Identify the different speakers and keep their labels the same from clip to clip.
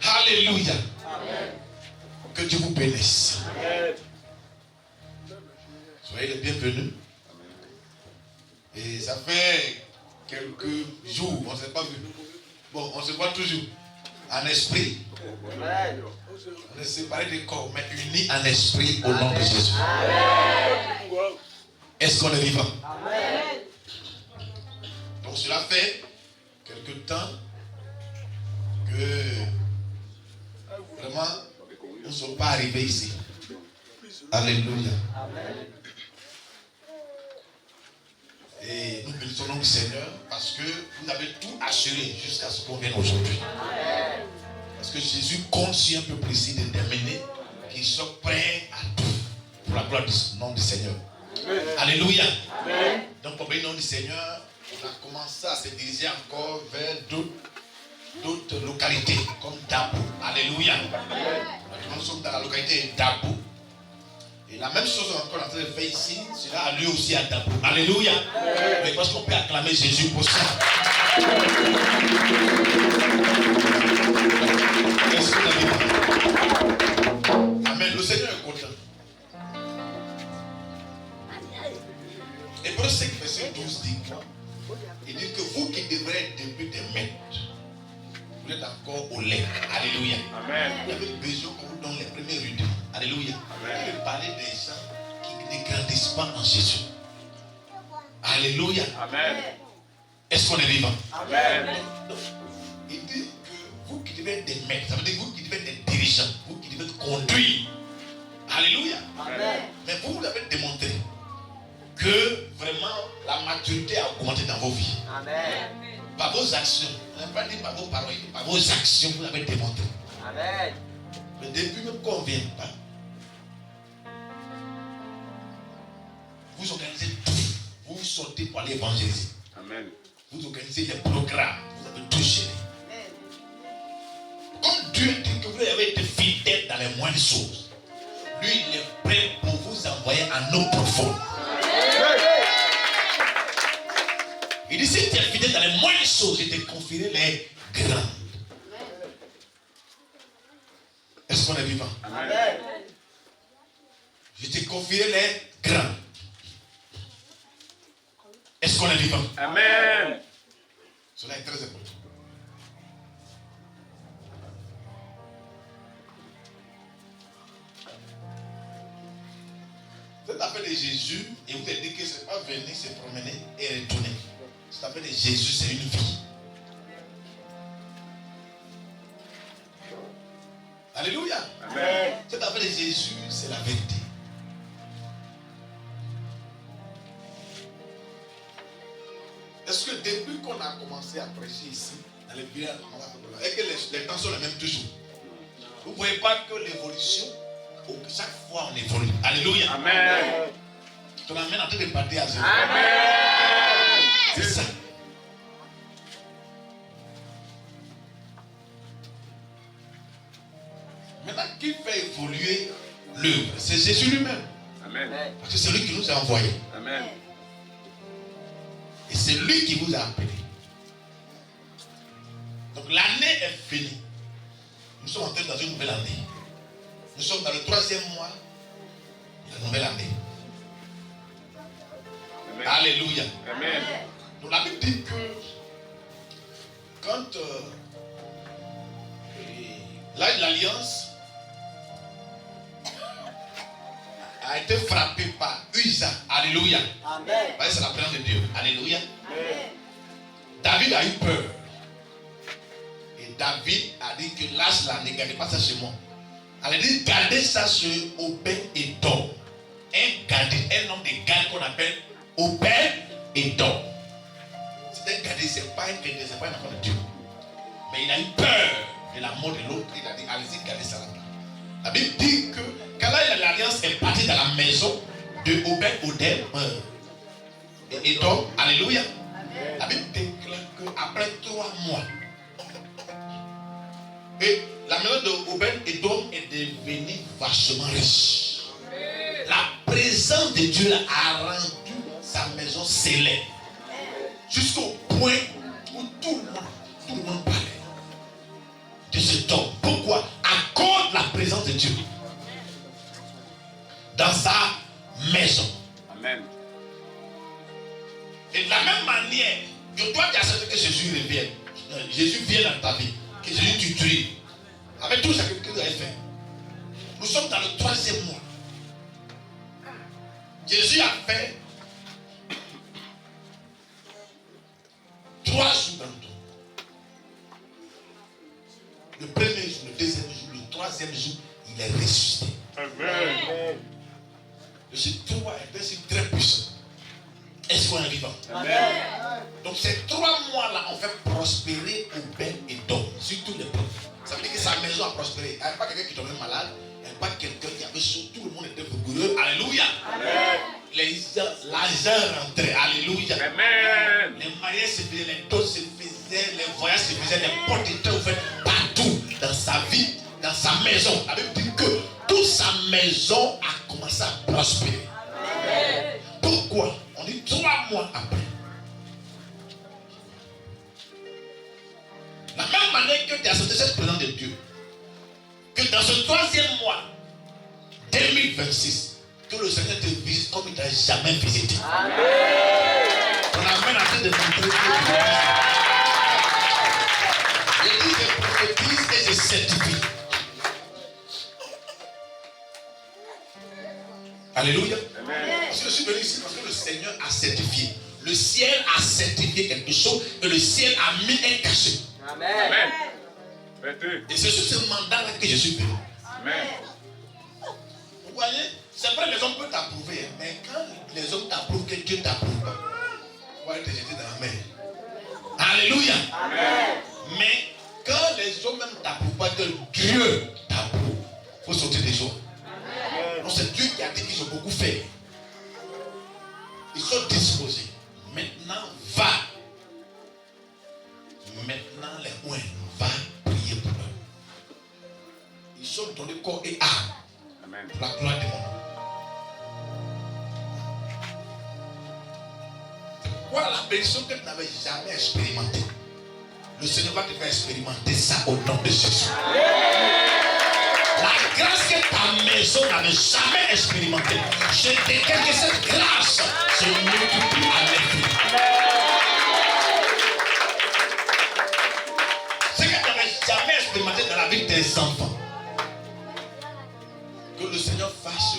Speaker 1: Alléluia. Que Dieu vous bénisse. Soyez les bienvenus. Et ça fait quelques jours, on ne s'est pas vu. Bon, on se voit toujours en esprit. On est séparés des corps, mais unis en esprit au nom de Jésus. Est-ce qu'on est vivant? Donc cela fait quelque temps que vraiment nous ne sommes pas arrivés ici. Alléluia. Et nous bénissons le nom du Seigneur parce que vous avez tout assuré jusqu'à ce qu'on vienne aujourd'hui. Parce que Jésus compte sur un peu précis de terminer, qu'ils soient prêts à tout pour la gloire du nom du Seigneur. Alléluia. Donc pour le nom du Seigneur, on a commencé à se diriger encore vers d'autres localités comme Dabou. Alléluia. Nous sommes dans la localité Dabou. Et la même chose qu'on est en train de faire ici, cela a lieu aussi à Dabou. Alléluia. Mais parce qu'on peut acclamer Jésus pour ça. Est-ce que vous avez dit? Amen. Le Seigneur est content. Hébreux 5, verset 12 dit quoi? Il dit que vous qui devrez être depuis des maîtres, vous êtes encore au lait. Alléluia. Amen. Vous avez besoin qu'on vous donne les premiers rudiments. Alléluia. Amen. Il parlait des gens qui ne grandissent pas en Jésus. Alléluia. Amen. Est-ce qu'on est vivant? Amen. Donc, il dit que vous qui devez être des maîtres, ça veut dire vous qui devez être des dirigeants, vous qui devez conduire. Alléluia. Amen. Mais vous avez démontré que vraiment la maturité a augmenté dans vos vies. Amen. Par vos actions. On n'a pas dit par vos paroles, par vos actions, vous l'avez démontré. Amen. Mais depuis même qu'on ne vient pas, vous organisez tout. Vous sortez pour aller évangéliser. Amen. Vous organisez les programmes. Vous avez tout géré. Comme Dieu dit que vous avez été fidèle dans les moindres choses, lui, il est prêt pour vous envoyer en eau profonde. Il dit, si tu es fidèle dans les moindres choses, je te confierai les grandes. Est-ce qu'on est vivant? Amen. Je te confierai les grandes. Est-ce qu'on est vivant? Amen. Cela est très important. Cette affaire de Jésus, et vous avez dit que ce n'est pas venir se promener et retourner. Cette affaire de Jésus, c'est une vie. Alléluia. Amen. Cette affaire de Jésus, c'est la vérité. Est-ce que depuis qu'on a commencé à prêcher ici, dans les villages, et que les temps sont les mêmes toujours, vous ne voyez pas que l'évolution, chaque fois on évolue. Alléluia. Amen. Ton amène en train de partir à zéro. Amen. C'est ça. Maintenant, qui fait évoluer l'œuvre? C'est Jésus lui-même. Amen. Parce que c'est lui qui nous a envoyés. Amen. Et c'est lui qui vous a appelé. Donc l'année est finie. Nous sommes entrés dans une nouvelle année. Nous sommes dans le 3e mois de la nouvelle année. Amen. Alléluia. Amen. Donc la Bible dit que quand l'âge de l'alliance a été frappé par Uza. Alléluia. Amen. C'est la présence de Dieu. Alléluia. Amen. David a eu peur. Et David a dit que lâche là, ne gardez pas ça chez moi. Elle a dit gardez ça sur Obed-Edom. Un homme de garde qu'on appelle Obed-Edom. C'est un gardien, c'est pas un chrétien, c'est pas un enfant de Dieu. Mais il a eu peur de la mort de l'autre. Il a dit allez-y, gardez ça là-bas. La Bible dit que quand l'alliance est partie dans la maison de Obed-Edom, alléluia. Amen. La Bible déclare qu'après 3 mois, et la maison de Obed-Edom est devenue vachement riche. Amen. La présence de Dieu a rendu sa maison célèbre. Jusqu'au point où tout le monde parlait de cet homme. Pourquoi? À cause de la présence de Dieu dans sa maison.
Speaker 2: Amen.
Speaker 1: Et de la même manière que toi tu acceptes que Jésus revienne, Jésus vient dans ta vie, que Jésus t'utilise avec tout ce que tu as fait. Nous sommes dans le 3e mois. Jésus a fait 3 jours dans le temps. Le premier jour, le 2e jour, le 3e jour, il est ressuscité.
Speaker 2: Amen.
Speaker 1: Le chiffre 3 est un chiffre très puissant. Est-ce qu'on est vivant?
Speaker 2: Amen.
Speaker 1: Donc ces 3 mois-là ont fait prospérer Obed et Dom, surtout les pauvres. Ça veut dire que sa maison a prospéré. Il n'y avait pas quelqu'un qui tombait malade. Il n'y avait pas quelqu'un qui avait chaud. Tout le monde était vigoureux. Alléluia.
Speaker 2: Amen.
Speaker 1: L'argent rentrait. Alléluia.
Speaker 2: Amen.
Speaker 1: Les mariages se faisaient, les dons se faisaient, les voyages se faisaient, les portes étaient ouvertes partout dans sa vie, dans sa maison. La Bible dit que toute sa maison a commencé à prospérer. Amen. Pourquoi? On dit 3 mois après. La même manière que tu as accepté cette présence de Dieu, que dans ce 3e mois 2026, que le Seigneur te visite comme il ne t'a jamais visité. Amen. On amène à de montrer que je dis, je prophétise et je certifie. Alléluia. Amen. Parce que je suis venu ici parce que le Seigneur a certifié. Le ciel a certifié quelque chose et le ciel a mis un cachet.
Speaker 2: Amen. Amen.
Speaker 1: Et c'est sur ce mandat-là que je suis venu.
Speaker 2: Amen.
Speaker 1: Vous voyez, c'est vrai, les hommes peuvent t'approuver, mais quand les hommes t'approuvent, que Dieu t'approuve pas, on va te jeter dans la mer. Alléluia. Amen. Mais quand les hommes même t'approuvent pas, que Dieu t'approuve, il faut sortir des joies. Donc c'est Dieu qui a dit qu'ils ont beaucoup fait. Ils sont disposés. Maintenant, va. Maintenant, les oins, va prier pour eux. Ils sont donnés corps et âme. Amen. Pour la gloire de mon nom. Voilà la bénédiction que tu n'avais jamais expérimentée. Le Seigneur va te faire expérimenter ça au nom de Jésus. La grâce que ta maison n'avait jamais expérimentée, je déclare que cette grâce se multiplie à l'infini. Ce que tu n'avais jamais expérimenté dans la vie de tes enfants, que le Seigneur fasse.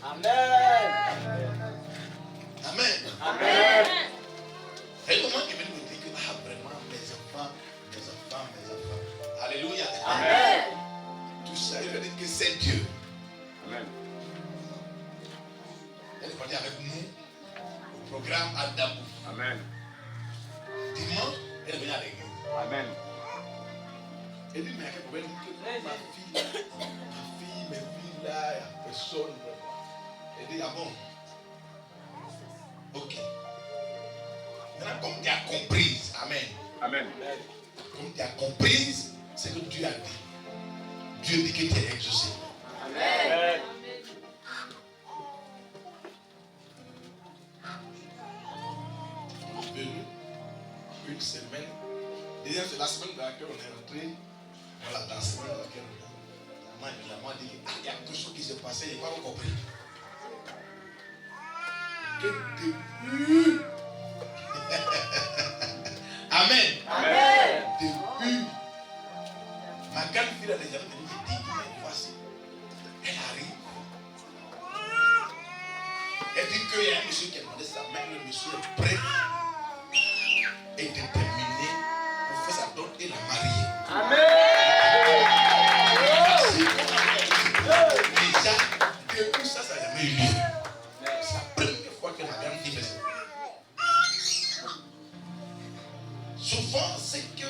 Speaker 1: Amen. Amen. Amen. Et comment il veut nous dire que vraiment mes enfants. Alléluia. Amen. Tout ça, il veut dire que c'est Dieu. Amen. Elle est partie avec nous au programme Adamou. Amen. Dimanche, elle est venue avec nous. Amen. Elle dit, mais il y a quel problème que ma fille, mes filles là, il n'y a personne. Elle dit, ah bon? Ok. Maintenant, comme tu as compris, Amen. Amen. Comme tu as compris, c'est que Dieu a dit. Dieu dit que tu es exaucé. Amen. On est venu une semaine. Déjà, c'est la semaine dans laquelle on est rentré. Voilà, dans la semaine dans laquelle on est rentré. La maman dit qu'il y a quelque chose qui s'est passé, il n'a pas compris. Que depuis. Amen. Amen. Depuis. Ma grande fille a déjà venu me dire, mais voici. Elle arrive. Elle dit qu'il y a un monsieur qui a demandé sa main, le monsieur est prêt et déterminé pour faire sa dot et la marier. Amen. Déjà, depuis ça, ça n'a jamais eu lieu. C'est la première fois que ma grande fille fait ça. Souvent, c'est que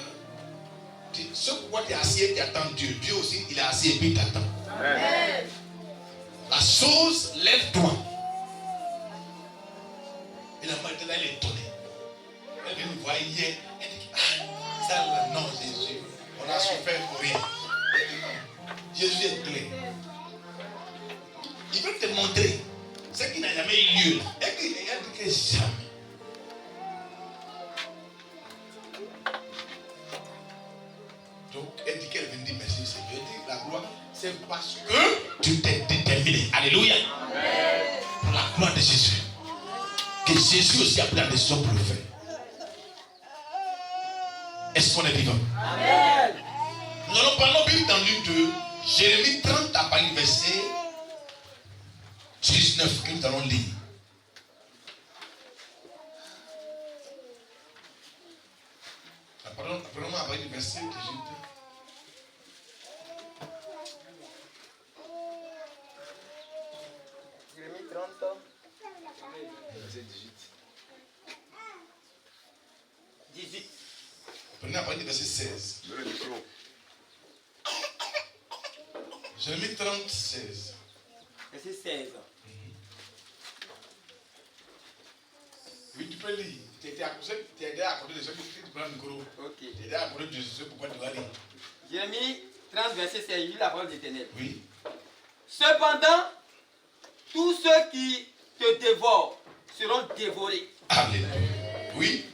Speaker 1: ce pourquoi tu es assis et tu attends Dieu. Dieu aussi, il est assis et puis il t'attend. Amen. La chose, lève-toi. Et la mère là, elle est étonnée. Elle vient me voir hier. Elle dit, ah, ça là, non, Jésus. On a souffert pour rien. Elle dit, non, Jésus est clair. Il veut te montrer ce qui n'a jamais eu lieu. Elle dit que jamais. Donc, elle dit qu'elle vient dire merci au Seigneur. Elle dit la gloire, c'est parce que tu t'es déterminé. Alléluia. Pour la gloire de Jésus. Que Jésus aussi a pris la décision pour le faire. Est-ce qu'on est vivant? Amen. Nous allons parler Bible dans l'une de Jérémie 30 à partir du verset 19 que nous allons lire. Prenons à partir du verset 18.
Speaker 3: Jérémie 30. Verset 18.
Speaker 1: Prenez à partir du verset 16. Jérémie 30, 16.
Speaker 3: Verset 16.
Speaker 1: Oui, tu peux lire. Tu étais à côté de ceux qui prennent le micro.
Speaker 3: Ok.
Speaker 1: Tu étais à côté de ceux pourquoi tu vas lire.
Speaker 3: Jérémie 30, verset 16. Il lit la parole d'Éternel.
Speaker 1: Oui.
Speaker 3: Cependant, tous ceux qui te dévorent seront dévorés.
Speaker 1: Alléluia. Oui.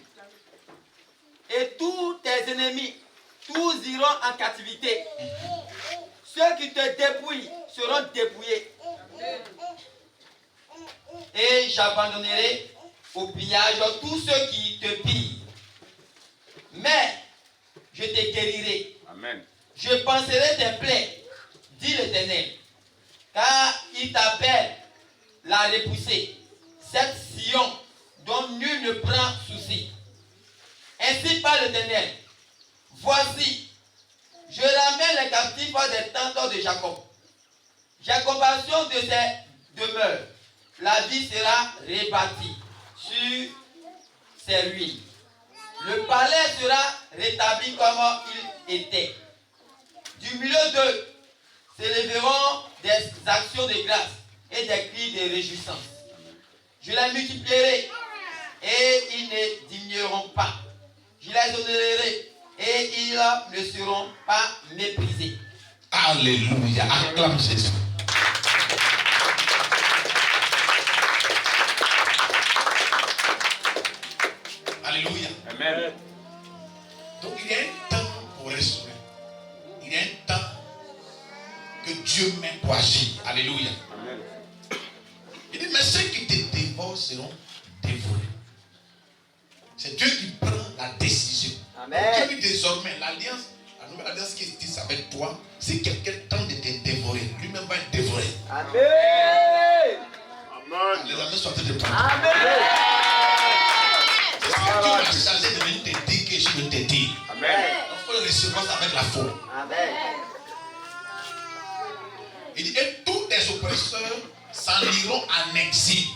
Speaker 3: Et tous tes ennemis, tous iront en captivité. Ceux qui te dépouillent seront dépouillés. Et j'abandonnerai au pillage tous ceux qui te pillent. Mais je te guérirai.
Speaker 2: Amen.
Speaker 3: Je penserai tes plaies, dit l'Éternel. Car il t'appelle la repoussée, cette Sion dont nul ne prend souci. Ainsi parle l'Éternel. Voici, je ramène les captifs des tentes de Jacob. J'ai compassion de ses demeures. La vie sera rebâtie sur ses ruines. Le palais sera rétabli comme il était. Du milieu d'eux s'élèveront des actions de grâce et des cris de réjouissance. Je les multiplierai et ils ne diminueront pas. Je les honorerai et ils ne seront pas méprisés.
Speaker 1: Alléluia. Acclame Jésus. Alléluia.
Speaker 2: Amen.
Speaker 1: Donc il y a un temps pour restaurer. Il y a un temps que Dieu met pour agir. Alléluia.
Speaker 2: Amen.
Speaker 1: Il dit, mais ceux qui te dévorent seront dévorés. C'est Dieu qui prend la décision.
Speaker 3: Amen.
Speaker 1: Dieu dit désormais, l'alliance, la nouvelle alliance qui est ici avec toi, si quelqu'un tente de te dévorer, lui-même va être dévoré.
Speaker 3: Amen.
Speaker 1: Les amis sont en train de parler.
Speaker 3: Amen.
Speaker 1: C'est ce que Dieu m'a chargé de venir te dire que je veux te dire.
Speaker 2: Amen.
Speaker 1: Il faut le recevoir avec la foi.
Speaker 3: Amen.
Speaker 1: Il dit, et tous les oppresseurs s'en iront en exil.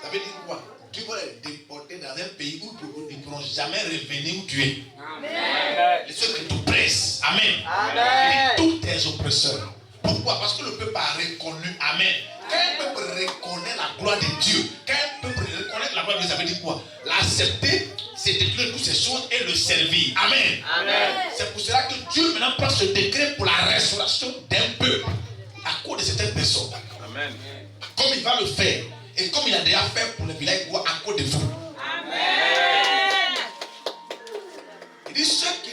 Speaker 1: Ça veut dire quoi? Tu vas les déporter dans un pays où ils ne pourront jamais revenir où tu es.
Speaker 3: Amen.
Speaker 1: Les ceux qui t'oppressent. Amen.
Speaker 3: Amen.
Speaker 1: Il dit, tous tes oppresseurs. Pourquoi? Parce que le peuple a reconnu. Amen. Quand un peuple reconnaît la gloire de Dieu, quand un peuple reconnaît la gloire de Dieu, ça veut dire quoi? L'accepter, c'est détruire toutes ces choses et le servir. Amen.
Speaker 3: Amen.
Speaker 1: C'est pour cela que Dieu maintenant prend ce décret pour la restauration d'un peuple à cause de certaines personnes.
Speaker 2: Amen.
Speaker 1: Comme il va le faire et comme il a déjà fait pour le village à cause de vous.
Speaker 3: Amen.
Speaker 1: Il dit ceux qui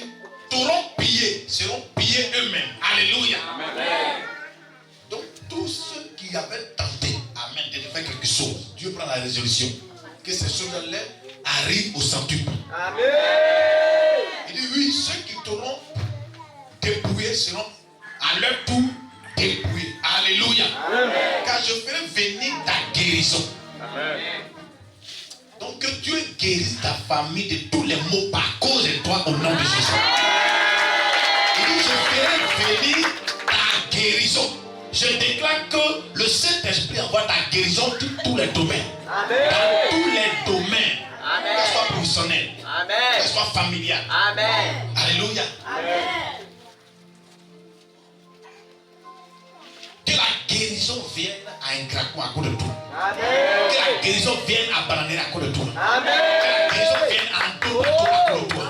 Speaker 1: t'auront pillé seront pillés eux-mêmes. Alléluia.
Speaker 2: Amen.
Speaker 1: Donc tous ceux qui avaient tenté, amen, de faire quelque chose, Dieu prend la résolution que ces choses-là arrivent au centuple.
Speaker 3: Amen.
Speaker 1: Il dit oui, ceux qui t'auront dépouillé seront à leur tour dépouillés. Alléluia.
Speaker 3: Amen.
Speaker 1: Car je ferai venir ta guérison.
Speaker 2: Amen.
Speaker 1: Donc que Dieu guérisse ta famille de tous les maux par cause de toi au nom de Jésus. Il dit je ferai venir ta guérison. Je déclare que le Saint-Esprit envoie ta guérison dans tous les domaines.
Speaker 3: Amen.
Speaker 1: Dans tous les domaines.
Speaker 3: Amen.
Speaker 1: Que ce soit professionnel, que
Speaker 3: Amen.
Speaker 1: ce soit familial.
Speaker 3: Amen.
Speaker 1: Alléluia.
Speaker 3: Amen.
Speaker 1: Que la guérison vienne à un craquant à cause de toi.
Speaker 3: Amen.
Speaker 1: Que la guérison vienne à bananer à cause de toi.
Speaker 3: Amen.
Speaker 1: Que la guérison vienne à entoper à cause de toi.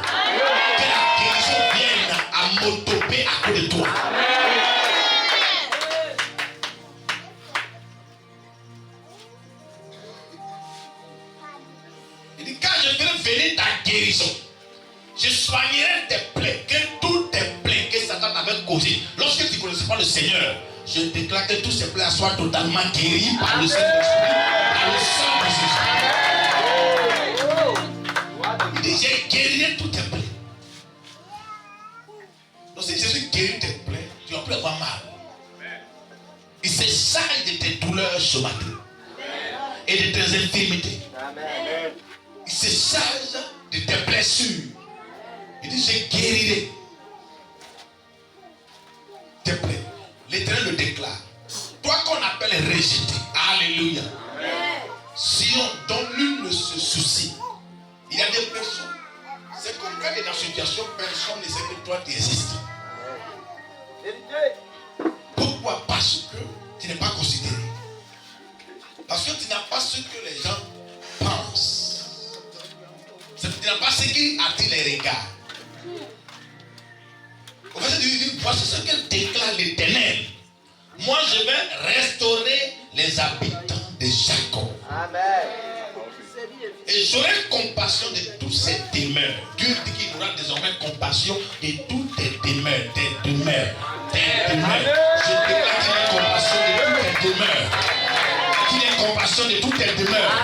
Speaker 1: Que la guérison vienne à m'autoper à cause de toi. Il dit, quand je ferai venir ta guérison, je soignerai tes plaies. le Seigneur, je déclare que tous ces plaies soient totalement guéris par le Saint-Esprit, par le sang de Jésus. Il dit, j'ai guéri toutes tes plaies. Donc si Jésus guérit tes plaies, tu ne vas plus avoir mal. Il se charge de tes douleurs ce matin et de tes infirmités. Il se charge de tes blessures. Il dit, je guérirai tes plaies. L'Éternel le déclare. Toi qu'on appelle rejeté. Alléluia. Sion dont nul ne se soucie. Il y a des personnes. C'est comme quand tu es dans une situation, personne ne sait que toi tu existes. Pourquoi? Parce que tu n'es pas considéré. Parce que tu n'as pas ce que les gens pensent. Tu n'as pas ce qui attire les regards. Au verset 18, voici ce que déclare l'Éternel. Moi je vais restaurer les habitants de Jacob.
Speaker 3: Amen.
Speaker 1: Et j'aurai compassion de tous ces demeures. Dieu dit qu'il aura désormais compassion de toutes tes demeures. Tes demeures. Tes demeures. Je déclare qu'il ait compassion de toutes tes demeures. Qu'il ait compassion de toutes tes demeures.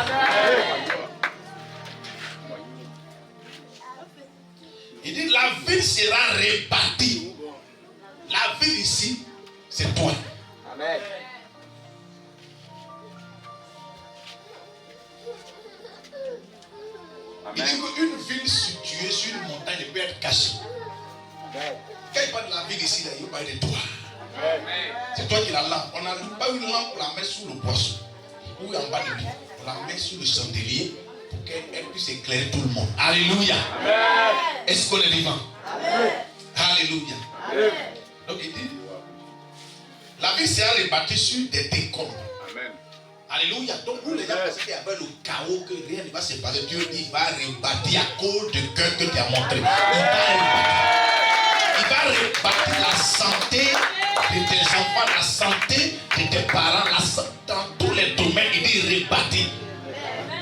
Speaker 1: Il dit la ville sera répartie. La ville ici, c'est toi.
Speaker 3: Amen.
Speaker 1: Il dit qu'une ville située sur une montagne ne peut être cachée. Quand il parle de la ville ici, il parle de toi. C'est toi qui la lampe. On n'a pas une lampe pour la mettre sous le poisson ou en bas de lui. On la met sous le chandelier pour qu'elle puisse éclairer tout le monde. Alléluia. Est-ce qu'on est vivant? Alléluia. Donc il dit, la ville sera répartie sur des décombres. Alléluia. Donc vous les gens pensez qu'il y avait le chaos, que rien ne va se passer. Dieu dit, il va rebâtir à cause du cœur que tu as montré. Il va rebâtir la santé de tes enfants, la santé de tes parents, dans tous les domaines. Il dit rebâtir.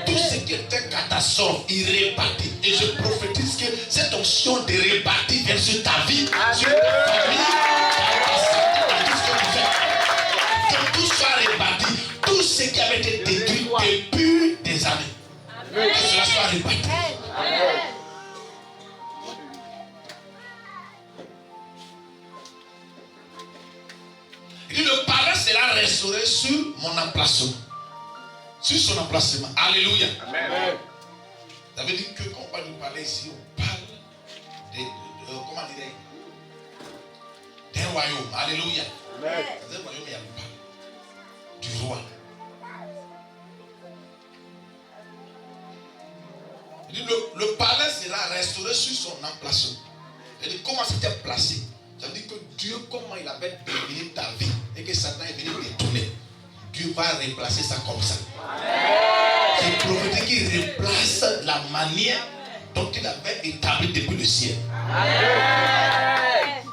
Speaker 1: Tout ce qui était catastrophe, il rebâtit. Et je prophétise que cette onction de rebâtir vient sur ta vie, sur ta famille, dans ta santé, dans tout ce que tu fais. Que tout soit rebâti. Tout ce qui avait été détruit depuis des années. Que cela soit rebâti. Il dit, le palais sera restauré sur mon emplacement. Sur son emplacement. Alléluia. Amen. Ça veut dire que quand on parle du palais ici, on parle comment dire, d'un royaume. Alléluia. Amen. Dans un royaume, il y a le palais du roi. Il dit, le palais sera restauré sur son emplacement. Il dit, comment c'était placé? Ça veut dire que Dieu, comment il avait défini ta vie et que Satan est venu détourner. Dieu va replacer ça comme ça. C'est prophétique qui replace la manière dont il avait établi depuis le ciel.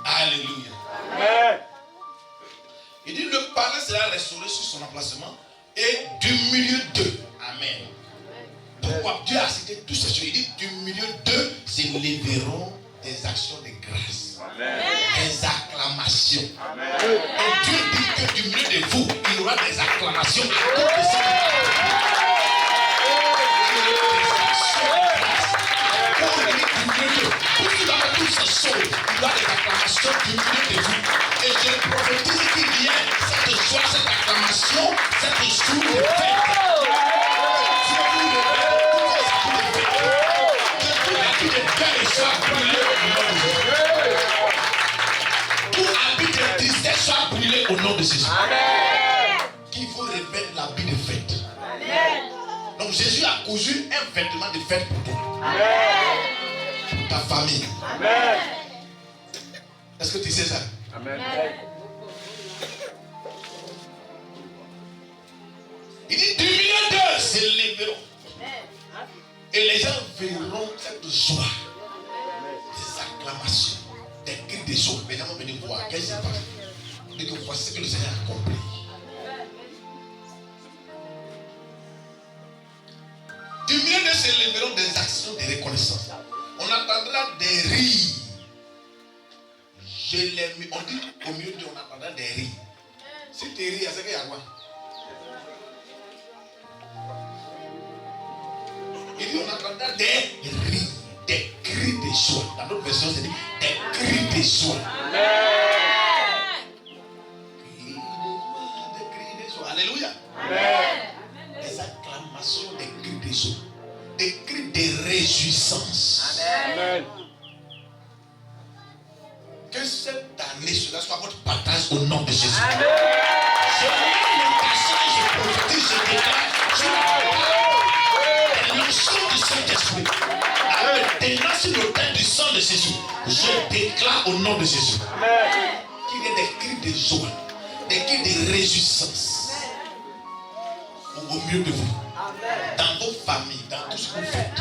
Speaker 1: Alléluia. Il dit le palais sera restauré sur son emplacement et du milieu d'eux. Amen. Pourquoi Dieu a cité toutes ces choses? Il dit du milieu d'eux s'élèveront des actions de grâce. Des acclamations. Et Dieu dit que du milieu de vous, il y aura des acclamations à cause de ce qui toutes ces choses, il y aura des acclamations du milieu de vous. Et je prophétise qu'il y ait cette joie, cette acclamation, cette joie de fête. Que tous les coups de cœur soient brûlés au nom de Jésus. Tout habit de tristesse soit brûlé au nom de Jésus. Qu'il faut revêtir l'habit de fête. Donc Jésus a cousu un vêtement de fête pour toi. Pour ta famille. Est-ce que tu sais ça? Amen. Il dit du milieu d'eux s'élèveront. Et les gens verront cette joie. Des acclamations. Des cris de joie. Les gens vont venir voir. Qu'est-ce qui se passe? Et que voici ce que le Seigneur a accompli. Du milieu d'eux s'élèveront des actions de reconnaissance. On entendra des rires je l'ai mis. On dit au milieu de on entendait des rires. Si tu ris, c'est qu'il y a quoi? Il dit on entendait des rires, des cris de joie. Dans notre version, c'est dit des cris de joie. Des cris de joie. Alléluia. Des acclamations, des cris de joie. Des cris de réjouissance.
Speaker 2: Amen.
Speaker 1: Que cette année, cela soit votre partage au nom de Jésus. Je mets l'intention et je prophétise, je déclare sur la l'onction du Saint-Esprit. Maintenant, sur l'autel du sang de Jésus, je déclare au nom de Jésus qu'il y ait des cris de joie, des cris de réjouissance au milieu de vous, dans vos familles, dans tout ce que vous faites.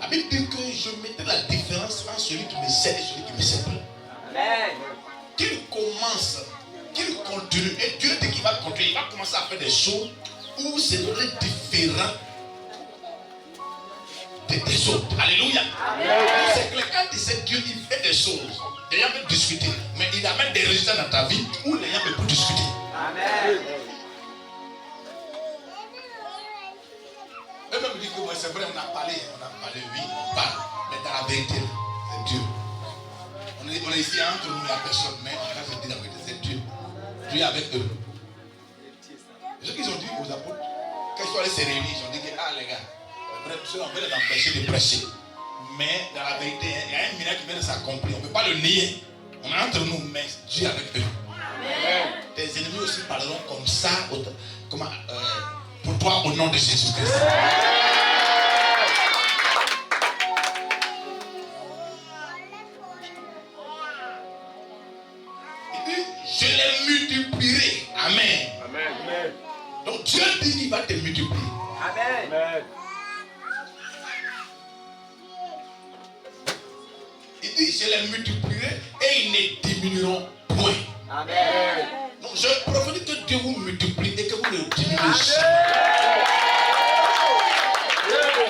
Speaker 1: La Bible dit que je mettais la différence entre celui qui me sert et celui qui ne me sert pas. Qu'il commence, qu'il continue. Et Dieu dit qu'il va continuer. Il va commencer à faire des choses où c'est différent des autres. Alléluia. C'est que quand il sait Dieu, il fait des choses. Les gens peuvent discuter. Mais il amène des résultats dans ta vie où les gens peuvent plus discuter.
Speaker 3: Amen.
Speaker 1: Eux-mêmes disent que ouais, c'est vrai, on a parlé, oui, on parle. Mais dans la vérité, c'est Dieu. On est ici entre nous, il n'y a personne, mais en fait, je dis la vérité, c'est Dieu. Dieu est avec eux. Et ce qu'ils ont dit aux apôtres, quand ils sont allés se réunir, ils ont dit que, ah les gars, on veut les empêcher de prêcher. Mais dans la vérité, il y a un miracle qui vient de s'accomplir. On ne peut pas le nier. On est entre nous, mais Dieu est avec eux. Amen. Tes ennemis aussi parleront comme ça, pour toi au nom de Jésus-Christ. Il dit, je les multiplierai. Amen.
Speaker 2: Amen.
Speaker 1: Donc Dieu dit qu'il va te multiplier.
Speaker 3: Amen.
Speaker 1: Il dit, je les multiplierai et ils ne diminueront point.
Speaker 3: Amen.
Speaker 1: Donc je prophétise que Dieu vous multiplie et que vous ne diminuez jamais.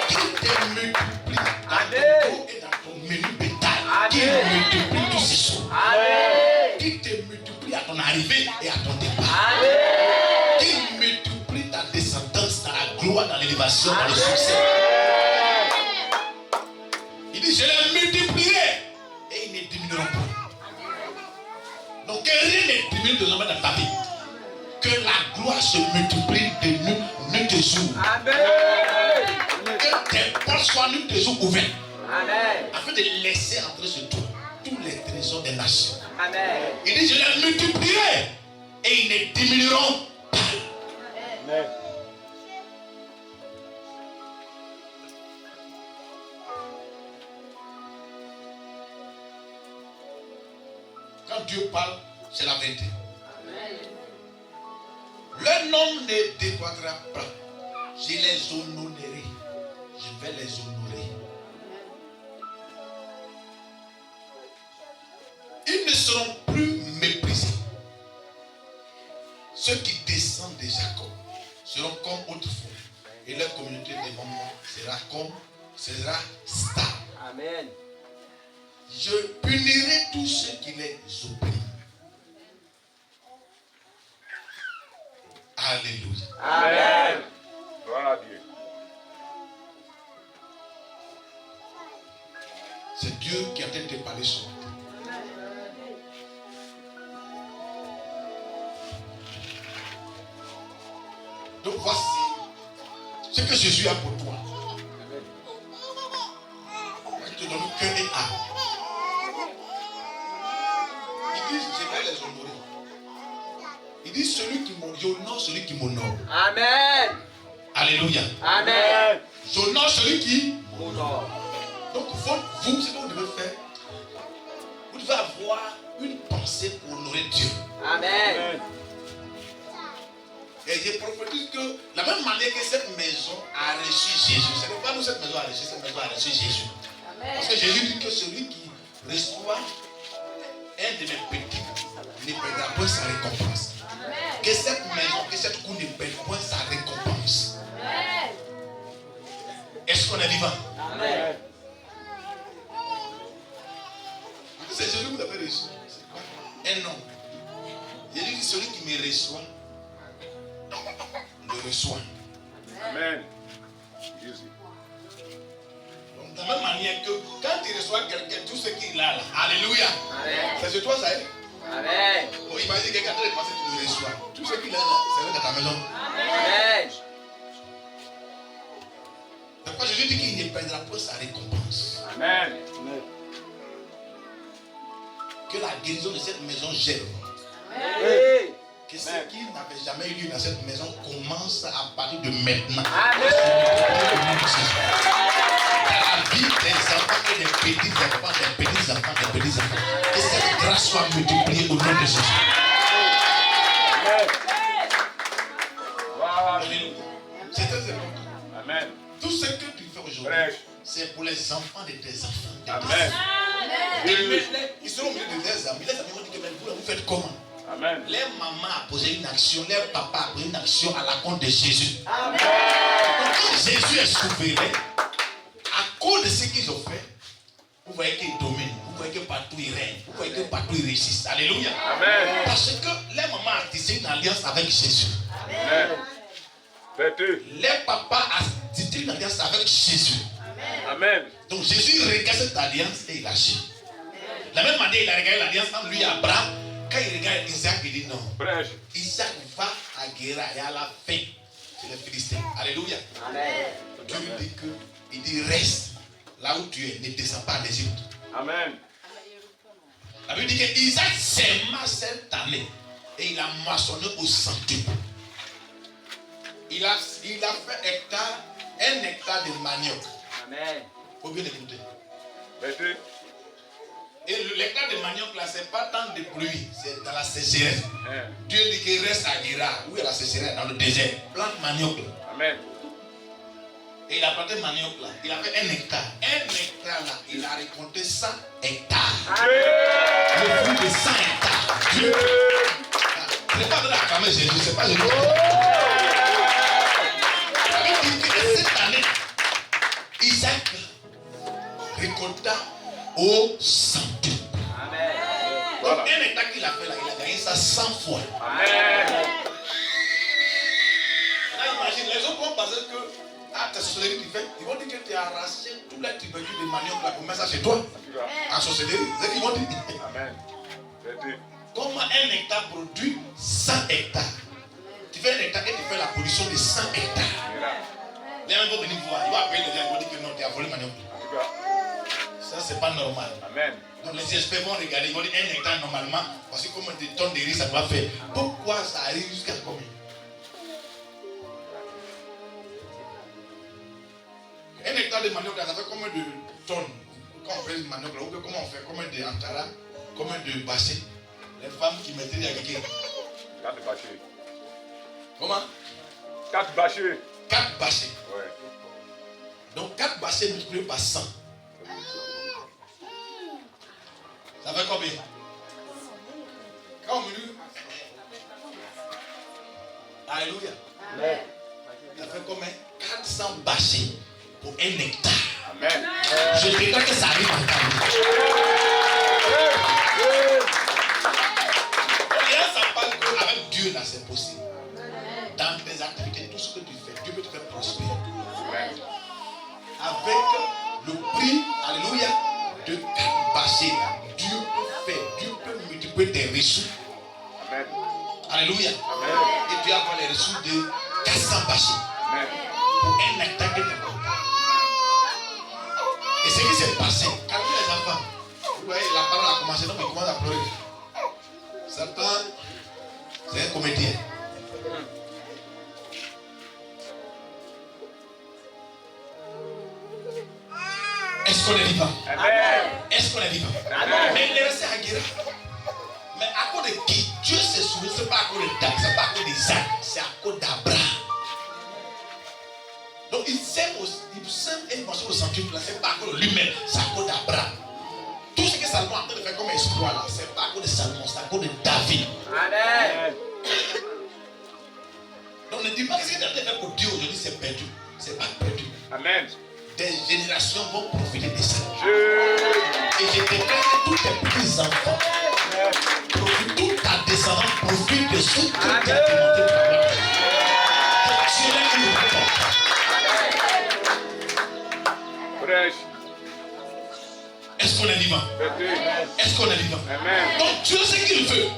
Speaker 1: Qu'il te multiplie dans ton corps et dans ton menu bétail. Qu'il multiplie tous ces choses. Qu'il te multiplie à ton arrivée et à ton départ. Qu'il multiplie ta descendance dans la gloire, dans l'élévation, dans le succès. Il dit, je les multiplierai et ils ne diminueront pas. Donc que rien ne diminue désormais dans ta vie. Que la gloire se multiplie de nuit de jour.
Speaker 3: Amen.
Speaker 1: Que tes portes soient nuit de jour ouvertes.
Speaker 3: Amen.
Speaker 1: Afin de laisser entrer sur toi tous les trésors des nations.
Speaker 3: Amen.
Speaker 1: Il dit, je les multiplierai et ils ne diminueront pas.
Speaker 2: Amen.
Speaker 1: Quand Dieu parle, c'est la vérité. Le nom ne décroîtra pas. Je les honorerai. Je vais les honorer. Ils ne seront plus méprisés. Ceux qui descendent de Jacob seront comme autrefois. Et leur communauté des moments sera stable.
Speaker 3: Amen.
Speaker 1: Je punirai tous ceux qui les oppriment. Alléluia.
Speaker 3: Amen.
Speaker 2: Gloire à Dieu.
Speaker 1: C'est Dieu qui a peut-être parlé ce matin. Donc voici ce que Jésus a pour toi. Je te donne cœur et âme. Il dit, je vais les honorer. Il dit, celui qui m'honore, j'honore celui qui m'honore.
Speaker 3: Amen.
Speaker 1: Alléluia.
Speaker 3: Amen.
Speaker 1: J'honore celui qui.
Speaker 3: Honore.
Speaker 1: Donc vous, ce que vous devez faire, vous devez avoir une pensée pour honorer Dieu.
Speaker 3: Amen.
Speaker 1: Et je prophétise que la même manière que cette maison a reçu Jésus, ce n'est pas nous cette maison a reçu, cette maison a reçu Jésus. Parce que Jésus dit que celui qui reçoit un de mes petits ne perdra point sa récompense. Que cette maison, que cette cour ne perd point sa récompense. Est-ce qu'on est vivant?
Speaker 3: Amen.
Speaker 1: c'est Jésus que vous avez reçu. C'est quoi? Un nom. Jésus dit celui qui me reçoit, le reçoit.
Speaker 2: Amen. Jésus.
Speaker 1: Donc, de la même manière que quand tu reçois quelqu'un, tout ce qu'il a là, alléluia. C'est sur toi ça est.
Speaker 4: Amen.
Speaker 1: Bon, imagine quelqu'un qui est passé, tu le reçois. Tout ce qu'il a là, c'est dans ta maison.
Speaker 4: Amen.
Speaker 1: C'est pourquoi Jésus dit qu'il ne perdra pas sa récompense.
Speaker 2: Amen.
Speaker 1: Que la guérison de cette maison gère.
Speaker 4: Amen.
Speaker 1: Que ce qui n'avait jamais eu lieu dans cette maison commence à partir de maintenant.
Speaker 4: Amen.
Speaker 1: La vie des enfants et des petits-enfants, des petits-enfants, des petits-enfants. Que cette grâce soit multipliée au nom de Jésus.
Speaker 2: Amen.
Speaker 1: C'est très important.
Speaker 2: Amen.
Speaker 1: Tout ce que tu fais aujourd'hui,
Speaker 2: Prêche.
Speaker 1: c'est pour les enfants de tes enfants.
Speaker 2: Amen.
Speaker 1: Ils seront au milieu de leurs amis. Les amis vont dire que mais vous faites comment?
Speaker 2: Amen.
Speaker 1: Les mamans a posé une action, les papas a posé une action à la compte de Jésus.
Speaker 4: Amen.
Speaker 1: Donc quand Jésus est souverain, à cause de ce qu'ils ont fait, vous voyez qu'ils dominent, vous voyez que partout ils règnent, vous voyez que partout ils réussissent. Alléluia.
Speaker 2: Amen.
Speaker 1: Parce que les mamans ont tissé une alliance avec Jésus.
Speaker 2: Amen. Faites-le.
Speaker 1: Les papas ont tissé une alliance avec Jésus.
Speaker 2: Amen.
Speaker 1: Donc Jésus regarde cette alliance et il agit. La même manière, il a regardé l'alliance entre lui et Abraham. Quand il regarde Isaac, il dit non.
Speaker 2: Prêche.
Speaker 1: Isaac va à Guéra et à la fin, c'est les Philistins. Alléluia.
Speaker 4: Amen.
Speaker 1: Dieu lui dit que, il dit reste là où tu es, ne descends pas en Égypte.
Speaker 2: Amen.
Speaker 1: La Bible dit que Isaac sèma cette année et il a moissonné au centuple. Il a fait un hectare de manioc.
Speaker 4: Amen.
Speaker 1: Il faut bien écouter.
Speaker 2: Faites-le.
Speaker 1: Et l'hectare de manioc là, c'est pas tant de pluie, c'est dans la sécheresse.
Speaker 2: Amen.
Speaker 1: Dieu dit qu'il reste à Guéra, où il y a la sécheresse, dans le désert. Plante manioc là.
Speaker 2: Amen.
Speaker 1: Et il a planté manioc là. Il a fait un hectare. Un hectare là, il a récolté 100 hectares. Le fruit de 100 hectares. Dieu. Ce n'est pas de la caméra Jésus, c'est pas Jésus. La Bible dit que cette année, Isaac récolta au centuple.
Speaker 4: Amen.
Speaker 1: Donc un hectare qu'il a fait là, il a gagné ça 100 fois.
Speaker 2: Amen.
Speaker 1: Là, imagine, les autres vont penser que ta sorcellerie tu fais, ils vont dire que tu as arraché tout les tubercules de manioc là pour mettre ça chez toi. En sorcellerie, c'est ce qu'ils vont dire.
Speaker 2: Amen. Faites-le.
Speaker 1: Comment un hectare produit 100 hectares? Tu fais un hectare et tu fais la production de 100 hectares. Les gens vont venir voir, ils vont appeler les gens, ils vont dire que non, tu as volé manioc.
Speaker 2: En tout cas.
Speaker 1: Ça, c'est pas normal.
Speaker 2: Amen.
Speaker 1: Donc les experts vont regarder, ils vont dire un hectare normalement, voici combien de tonnes de riz ça doit faire. Pourquoi ça arrive jusqu'à combien? Un hectare de manioc, ça fait combien de tonnes? Quand on fait le manioc, comment on fait? Combien de antara? Combien de bâchés? Les femmes qui mettaient les agriculteurs.
Speaker 2: 4 bâchés.
Speaker 1: Comment?
Speaker 2: 4 bâchés.
Speaker 1: 4 bâchés.
Speaker 2: Ouais.
Speaker 1: Donc 4 bâchés multipliés par 100. Ça fait combien? Quand on minute. Alléluia.
Speaker 4: Amen.
Speaker 1: Ça fait combien? 400 bâchés pour un hectare.
Speaker 2: Amen.
Speaker 1: Je déclare que ça arrive en temps. Il y a ça parle qu'avec Dieu là c'est possible. Dans tes activités, tout ce que tu fais, Dieu peut te faire prospérer. Avec le prix, alléluia, de 4 bâchés là, Dieu peut faire, Dieu peut multiplier tes ressources.
Speaker 2: Amen.
Speaker 1: Alléluia.
Speaker 2: Amen.
Speaker 1: Et tu vas avoir les ressources de 400 bâchés
Speaker 2: Amen.
Speaker 1: pour un hectare que tu as. Et ce qui s'est passé, quand les enfants, vous voyez, la parole a commencé, donc ils commencent à pleurer. Satan, c'est un comédien. Est-ce qu'on est vivant?
Speaker 2: Amen.
Speaker 1: Est-ce qu'on est vivant?
Speaker 2: Amen.
Speaker 1: Mais il est resté à Guéra. Mais à cause de qui? Dieu s'est souvenu, ce n'est pas à cause de David, ce n'est pas à cause d'Isaac, c'est à cause d'Abraham. Donc il sème un morceau de centuple là, ce n'est pas à cause de lui-même, c'est à cause d'Abraham. Tout ce que Salomon est en train de faire comme exploit là, ce n'est pas à cause de Salomon, c'est à cause de David.
Speaker 4: Amen.
Speaker 1: Donc ne dis pas que ce que tu es en train de faire pour Dieu aujourd'hui c'est perdu. C'est pas perdu.
Speaker 2: Amen.
Speaker 1: Des générations vont profiter de ça.
Speaker 2: Je.
Speaker 1: Et je déclare que tous tes petits des autres qui a demandé de travailler. Dieu les ouvre la porte.
Speaker 2: Prêche.
Speaker 1: Est-ce qu'on est vivant? Est-ce qu'on est vivant?
Speaker 2: Amen.
Speaker 1: Donc Dieu ce qu'il veut.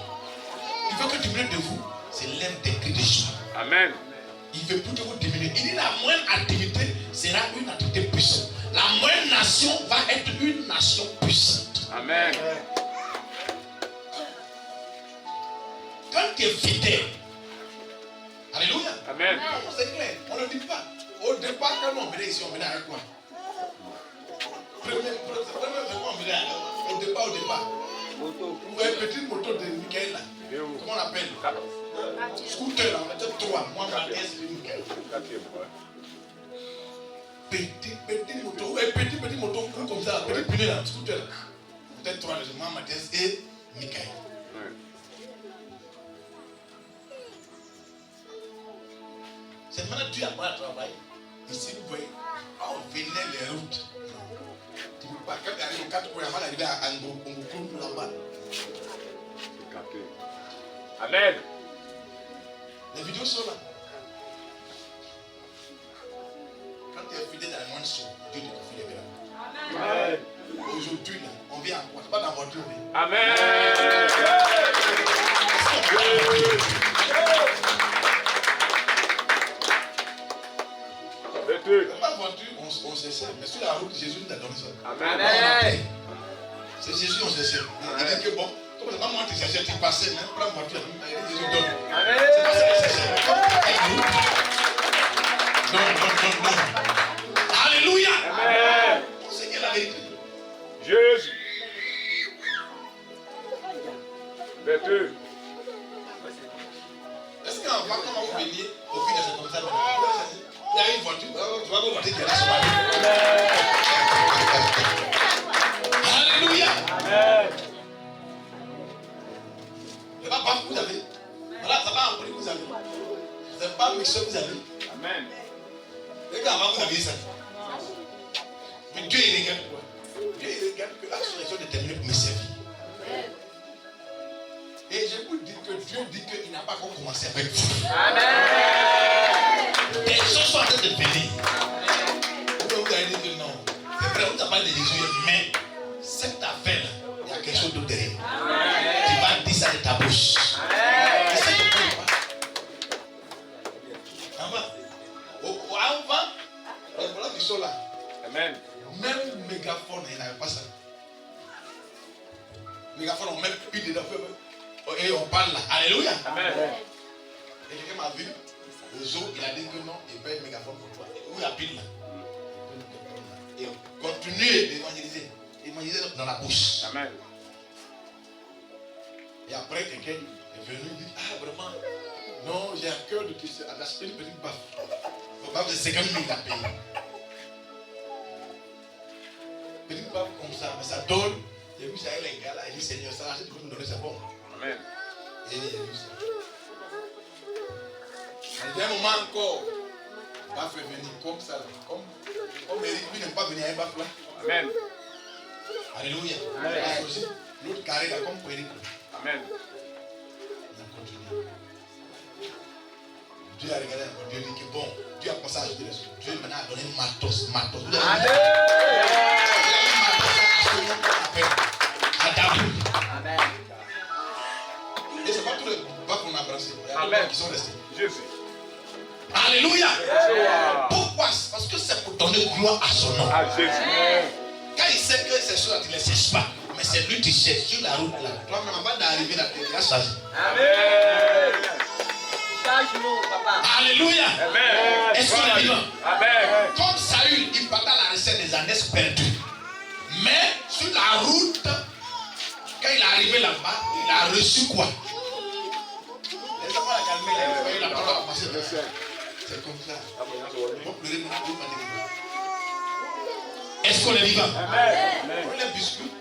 Speaker 1: Il veut que du milieu de vous, c'est l'un des cris de joie.
Speaker 2: Amen.
Speaker 1: Il veut plus que vous diminuez. Il dit la moindre activité sera une activité puissante. La moindre nation va être une nation puissante.
Speaker 2: Amen.
Speaker 1: Quand tu es fidèle, alléluia.
Speaker 2: Amen.
Speaker 1: C'est clair, on ne le dit pas. Au départ, quand on venait ici, on venait avec quoi? Premier, c'est quoi on venait avec? Au départ.
Speaker 4: Moto.
Speaker 1: Ouais, petite moto de Michael là. Comment on appelle? Scooter là, on était 3. Moi, Mathias et Michael. Petite moto. Ouais, petite moto comme ça. Petit pneu là, scooter là. Peut-être 3, moi, Mathias et Michael. C'est maintenant que Dieu apprend à travailler. Ici, vous voyez, on venait les routes. Tu ne peux pas, quand tu arrives au 4 coins, avant d'arriver à Ngoukoum là-bas.
Speaker 2: Amen.
Speaker 1: Les vidéos sont là. Quand tu es fidèle dans le monde chaud, Dieu te confie les miracles.
Speaker 2: Amen.
Speaker 1: Aujourd'hui, là, on vient à quoi? C'est pas dans votre vie.
Speaker 2: Amen.
Speaker 1: C'est pas voiture, on se sert. Mais sur la route, Jésus nous a donné ça.
Speaker 2: Amen.
Speaker 1: C'est Jésus, on se sert. Il a dit que bon, comme c'est pas moi qui cherchais, tu passais, mais prends la voiture, Jésus donne. C'est pas ça que c'est. Comme tu as une route. Non. Alléluia.
Speaker 2: Amen.
Speaker 1: On sait qu'il y a la vérité.
Speaker 2: Jésus. Vertu.
Speaker 1: Est-ce qu'en bas, quand vous veniez, au final, c'est comme ça? Il y a une voiture, tu vas voir voiture qui est là sur la route. Alléluia.
Speaker 2: Amen.
Speaker 1: C'est pas baf que vous avez. Voilà, c'est pas un prix que vous avez. C'est pas un mixeur que vous avez.
Speaker 2: Amen.
Speaker 1: Les gars, avant vous avez ça. Mais Dieu, il regarde quoi? Dieu, il regarde que la solution est déterminée pour me servir. Et je vous dis que Dieu dit qu'il n'a pas encore commencé avec vous.
Speaker 2: Amen.
Speaker 1: Les choses sont en train de venir. Vous allez dire que non. C'est vrai, vous avez parlé de Jésus, mais cette affaire-là, il y a quelque chose d'autre derrière. Tu vas dire ça de ta bouche. Et c'est tout pour avant, voilà du sol là.
Speaker 2: Amen.
Speaker 1: Même mégaphone, il n'avait pas ça. Mégaphone, on met plus dedans. Et on parle là. Alléluia.
Speaker 2: Amen.
Speaker 1: Et quelqu'un m'a vu. Le zoo, il a dit que non, il paye mégaphone pour toi. Où il y a pile là. Et continuez d'évangéliser. Évangéliser dans la bouche.
Speaker 2: Amen.
Speaker 1: Et après, quelqu'un est venu et dit, ah vraiment, non, j'ai un cœur de d'acheter une petite baffe. Une baffe de 50 000 à payer. Petite baffe comme ça, mais ça donne. J'ai vu ça avec les gars là, il dit, Seigneur, ça, si tu peux me donner, c'est bon.
Speaker 2: Amen.
Speaker 1: Et il a vu ça. Il y a un moment encore, baffe est venu comme ça, comme Eric, lui n'aime pas venir avec baffe là.
Speaker 2: Amen.
Speaker 1: Alléluia.
Speaker 2: Amen.
Speaker 1: L'autre carré là, comme pour Eric.
Speaker 2: Amen.
Speaker 1: Il a continué. Dieu a regardé, Dieu dit que bon, Dieu a pensé à ajouter les choses. Dieu maintenant a donné matos. Vous avez
Speaker 4: Amen.
Speaker 1: et c'est pas tous les bas qu'on a brassés. Il y a
Speaker 2: Amen.
Speaker 1: des qui sont restés.
Speaker 2: Jésus.
Speaker 1: Alléluia.
Speaker 2: Alléluia.
Speaker 1: Pourquoi? Parce que c'est pour donner gloire à son nom.
Speaker 2: À Jésus.
Speaker 1: Quand il sait que ces choses-là, tu ne les cherches pas. Mais c'est lui qui cherche sur la route là. Toi-même, avant d'arriver là, tu as changé.
Speaker 2: Amen.
Speaker 4: Change-nous, papa.
Speaker 1: Alléluia.
Speaker 2: Amen.
Speaker 1: Est-ce qu'on est vivant?
Speaker 2: Amen.
Speaker 1: Comme Saül, il partait à la recette des années perdues. Mais sur la route, quand il est arrivé là-bas, il a reçu quoi? Laissez-moi la calmer, la parole a passé. C'est comme ça. Faut pleurer pour tout le monde. Est-ce qu'on est vivant?
Speaker 2: Amen.
Speaker 1: Pour les biscuits.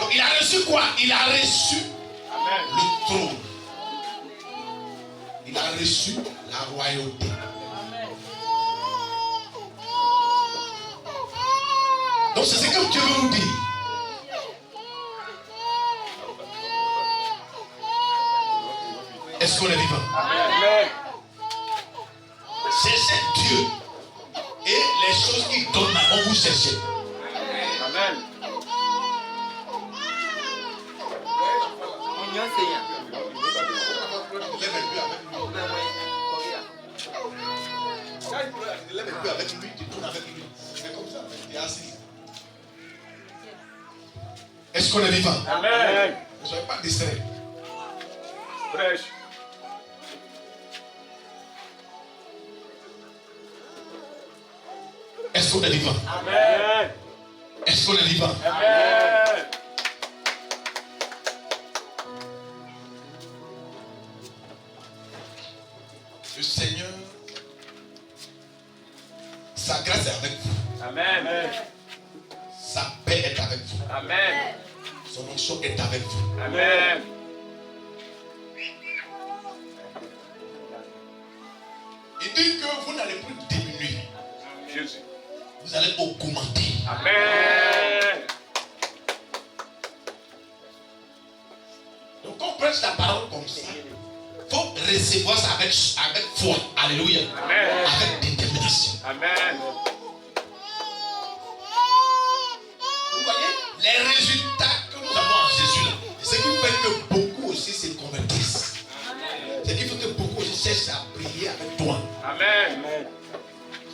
Speaker 1: Donc il a reçu quoi? Il a reçu
Speaker 2: Amen.
Speaker 1: le trône. Il a reçu la royauté. Donc c'est ce que Dieu veut nous dire. Est-ce qu'on est vivant?
Speaker 2: Amen.
Speaker 1: Cherchez Dieu. Et les choses qu'il donne, on vous cherchez.
Speaker 2: Amen.
Speaker 4: On y enseigne.
Speaker 1: Ne lève plus avec lui. Ne lève plus avec lui, tu tournes avec lui. C'est comme ça, tu es assis. Est-ce qu'on est vivant?
Speaker 2: Amen.
Speaker 1: Ne soyez pas distrait.
Speaker 2: Prêche.
Speaker 1: Est-ce qu'on est vivant?
Speaker 2: Amen.
Speaker 1: Est-ce qu'on est vivant?
Speaker 2: Amen.
Speaker 1: Le Seigneur, sa grâce est avec vous.
Speaker 2: Amen.
Speaker 1: Sa paix est avec vous.
Speaker 2: Amen.
Speaker 1: Son onction est avec vous.
Speaker 2: Amen.
Speaker 1: Il dit que vous n'allez plus diminuer.
Speaker 2: Jésus.
Speaker 1: Vous allez augmenter.
Speaker 2: Amen.
Speaker 1: Donc quand on prêche la parole comme ça, il faut recevoir ça avec foi. Alléluia.
Speaker 2: Amen.
Speaker 1: Avec détermination.
Speaker 2: Amen.
Speaker 1: Vous voyez les résultats que nous avons en Jésus là. Ce qui fait que beaucoup aussi se convertissent. Ce qui fait que beaucoup aussi cherchent à prier avec toi.
Speaker 2: Amen.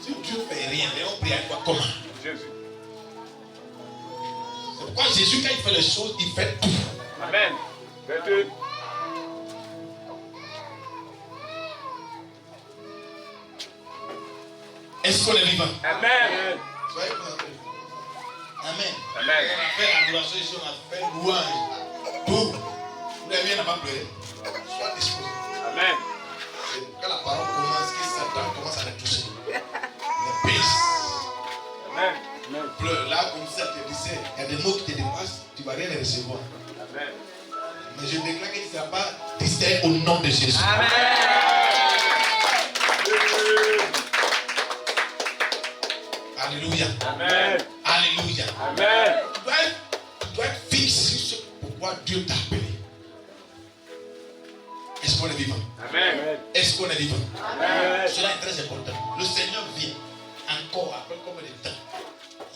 Speaker 1: Si Dieu ne fait rien, on prie avec toi comment?
Speaker 2: Jésus.
Speaker 1: C'est pourquoi Jésus, quand il fait les choses, il fait tout.
Speaker 2: Amen. Vertu.
Speaker 1: Est-ce qu'on est vivant?
Speaker 2: Amen.
Speaker 1: Soyez concentrés. Amen.
Speaker 2: Amen.
Speaker 1: On a fait adoration ici, on a fait louange. Tout. Vous n'avez rien à pas pleurer. Sois disposé.
Speaker 2: Amen.
Speaker 1: Et quand la parole commence, que Satan commence à les toucher. Les pistes.
Speaker 2: Amen.
Speaker 1: Pleure. Là, comme ça, tu disais, il y a des mots qui te dépassent, tu ne vas rien les recevoir.
Speaker 2: Amen.
Speaker 1: Mais je déclare qu'il ne sera pas distrait au nom de Jésus. Alléluia.
Speaker 2: Amen.
Speaker 1: Alléluia.
Speaker 2: Amen.
Speaker 1: Tu dois être fixé sur pourquoi Dieu t'a appelé. Est-ce qu'on est vivant?
Speaker 2: Amen.
Speaker 1: Est-ce qu'on est vivant?
Speaker 2: Amen.
Speaker 1: Cela est très important. Le Seigneur vient encore après combien de temps?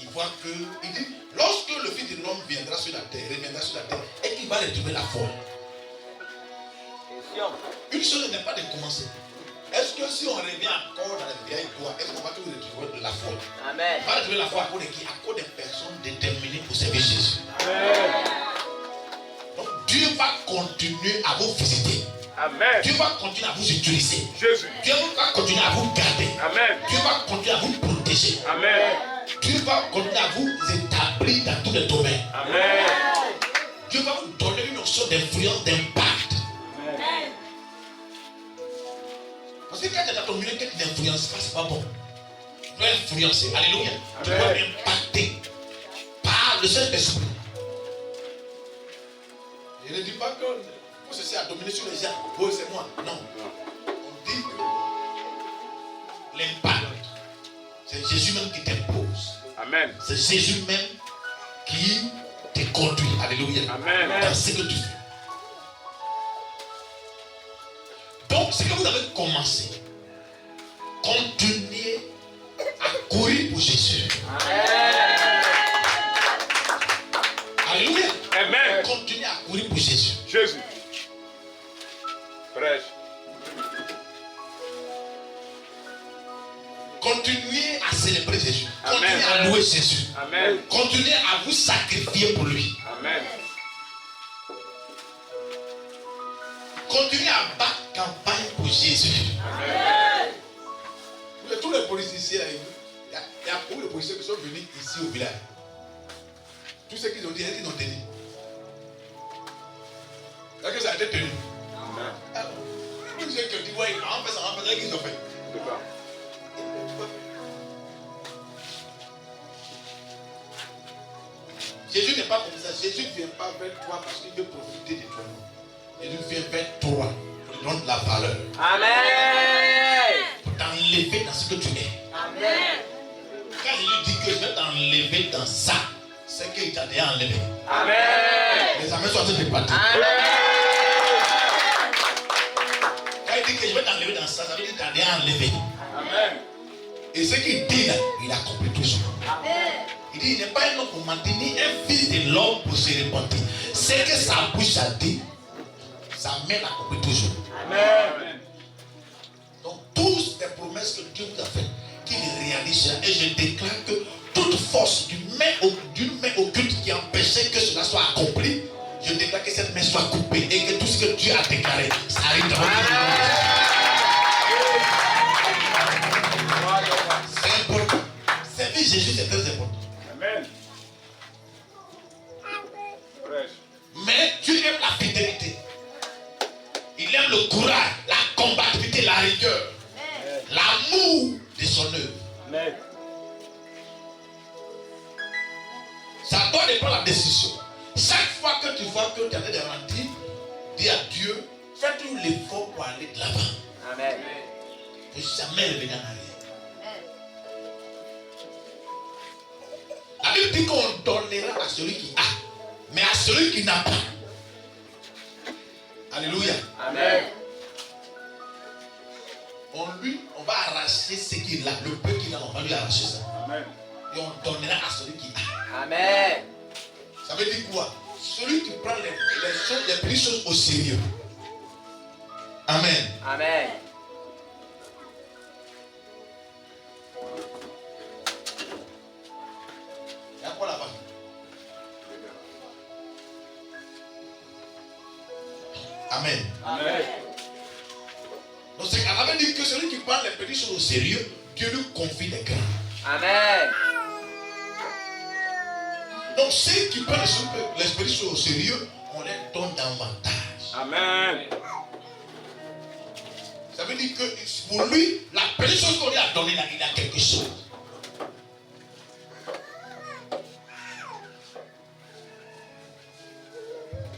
Speaker 1: Il voit que, il dit, lorsque le Fils de l'homme viendra sur la terre, reviendra sur la terre, et qu'il va retrouver la foi. Une chose n'est pas de commencer. Est-ce que si on revient encore dans les vieilles lois, est-ce qu'on va toujours retrouver la foi?
Speaker 4: Amen.
Speaker 1: On va retrouver la foi à cause de qui? À cause des personnes déterminées pour servir Jésus.
Speaker 2: Amen.
Speaker 1: Donc Dieu va continuer à vous visiter.
Speaker 2: Amen.
Speaker 1: Dieu va continuer à vous utiliser.
Speaker 2: Jésus.
Speaker 1: Dieu va continuer à vous garder.
Speaker 2: Amen.
Speaker 1: Dieu va continuer à vous protéger.
Speaker 2: Amen.
Speaker 1: Dieu va continuer à vous établir dans tous les domaines.
Speaker 2: Amen.
Speaker 1: Dieu va vous donner une notion d'influence, d'impact.
Speaker 2: Amen.
Speaker 1: Parce que quand tu es dans ton milieu, quelqu'un n'influence pas, c'est pas bon. Tu dois influencer. Alléluia. Tu
Speaker 2: Amen.
Speaker 1: dois impacter par le Saint-Esprit. Je ne dis pas que vous cessez à dominer sur les gens. Oh, c'est moi. Non. On dit que l'impact, c'est Jésus même qui t'impose.
Speaker 2: Amen.
Speaker 1: C'est Jésus même qui te conduit. Alléluia.
Speaker 2: Amen.
Speaker 1: Dans ce que tu fais. Donc, ce que vous avez commencé, continuez à courir pour Jésus. Alléluia.
Speaker 2: Amen.
Speaker 1: Continuez à courir pour Jésus.
Speaker 2: Jésus. Prêche.
Speaker 1: Continuez à célébrer Jésus.
Speaker 2: Amen.
Speaker 1: Continuez à louer Jésus.
Speaker 2: Amen.
Speaker 1: Continuez à vous sacrifier pour lui.
Speaker 2: Amen.
Speaker 1: Continuez à battre campagne pour Jésus.
Speaker 2: Amen.
Speaker 1: Tous les policiers, il y a beaucoup de policiers qui sont venus ici au village. Tout ce qu'ils ont dit, ils ont tenu. Est-ce que ça a été tenu? Alors, tous ceux qui ont dit, ouais, on fait ça, qu'est-ce qu'ils ont fait? Jésus n'est pas comme ça. Jésus ne vient pas vers toi parce qu'il veut profiter de toi. Jésus vient vers toi pour te donner de la valeur.
Speaker 4: Amen.
Speaker 1: Pour t'enlever dans ce que tu es.
Speaker 4: Amen.
Speaker 1: Quand Jésus dit que je vais t'enlever enlevé dans ça, c'est qu'il t'a déjà enlevé.
Speaker 2: Amen.
Speaker 1: Les amens sont en train de partir. Quand il dit que je vais t'enlever dans ça, ça veut dire qu'il t'a déjà enlevé.
Speaker 2: Amen.
Speaker 1: Et ce qu'il dit là, il accomplit toujours. Il dit, il n'est pas un homme pour mentir, ni un fils de l'homme pour se repentir. Ce que sa bouche a dit, sa main l'accomplit toujours.
Speaker 2: Amen.
Speaker 1: Donc, toutes les promesses que Dieu vous a faites, qu'il réalise. Et je déclare que toute force d'une main occulte qui empêchait que cela soit accompli, je déclare que cette main soit coupée et que tout ce que Dieu a déclaré, ça arrive dans votre vie. C'est important. Servir Jésus, c'est très important.
Speaker 2: Amen.
Speaker 1: Mais Dieu aime la fidélité. Il aime le courage, la combativité, la rigueur, l'amour de son œuvre.
Speaker 2: Amen.
Speaker 1: Ça doit dépendre de la décision. Chaque fois que tu vois que tu as des ralentis, dis à Dieu, fais tout l'effort pour aller de l'avant.
Speaker 4: Amen.
Speaker 1: Ne jamais revenir en arrière. La Bible dit qu'on donnera à celui qui a, mais à celui qui n'a pas. Alléluia.
Speaker 4: Amen.
Speaker 1: On va arracher ce qu'il a, le peu qu'il a, on va lui arracher ça.
Speaker 2: Amen.
Speaker 1: Et on donnera à celui qui a.
Speaker 4: Amen.
Speaker 1: Ça veut dire quoi? Celui qui prend les petites choses au sérieux. Amen.
Speaker 4: Amen.
Speaker 1: Il y a quoi là-bas? Amen.
Speaker 2: Amen.
Speaker 1: Donc c'est qu'elle avait dit que celui qui prend les petites choses au sérieux, Dieu lui confie les grands.
Speaker 4: Amen.
Speaker 1: Donc ceux qui prennent les petites choses au sérieux, on les donne davantage.
Speaker 2: Amen.
Speaker 1: Ça veut dire que pour lui, la petite chose qu'on lui a donnée là, il a quelque chose.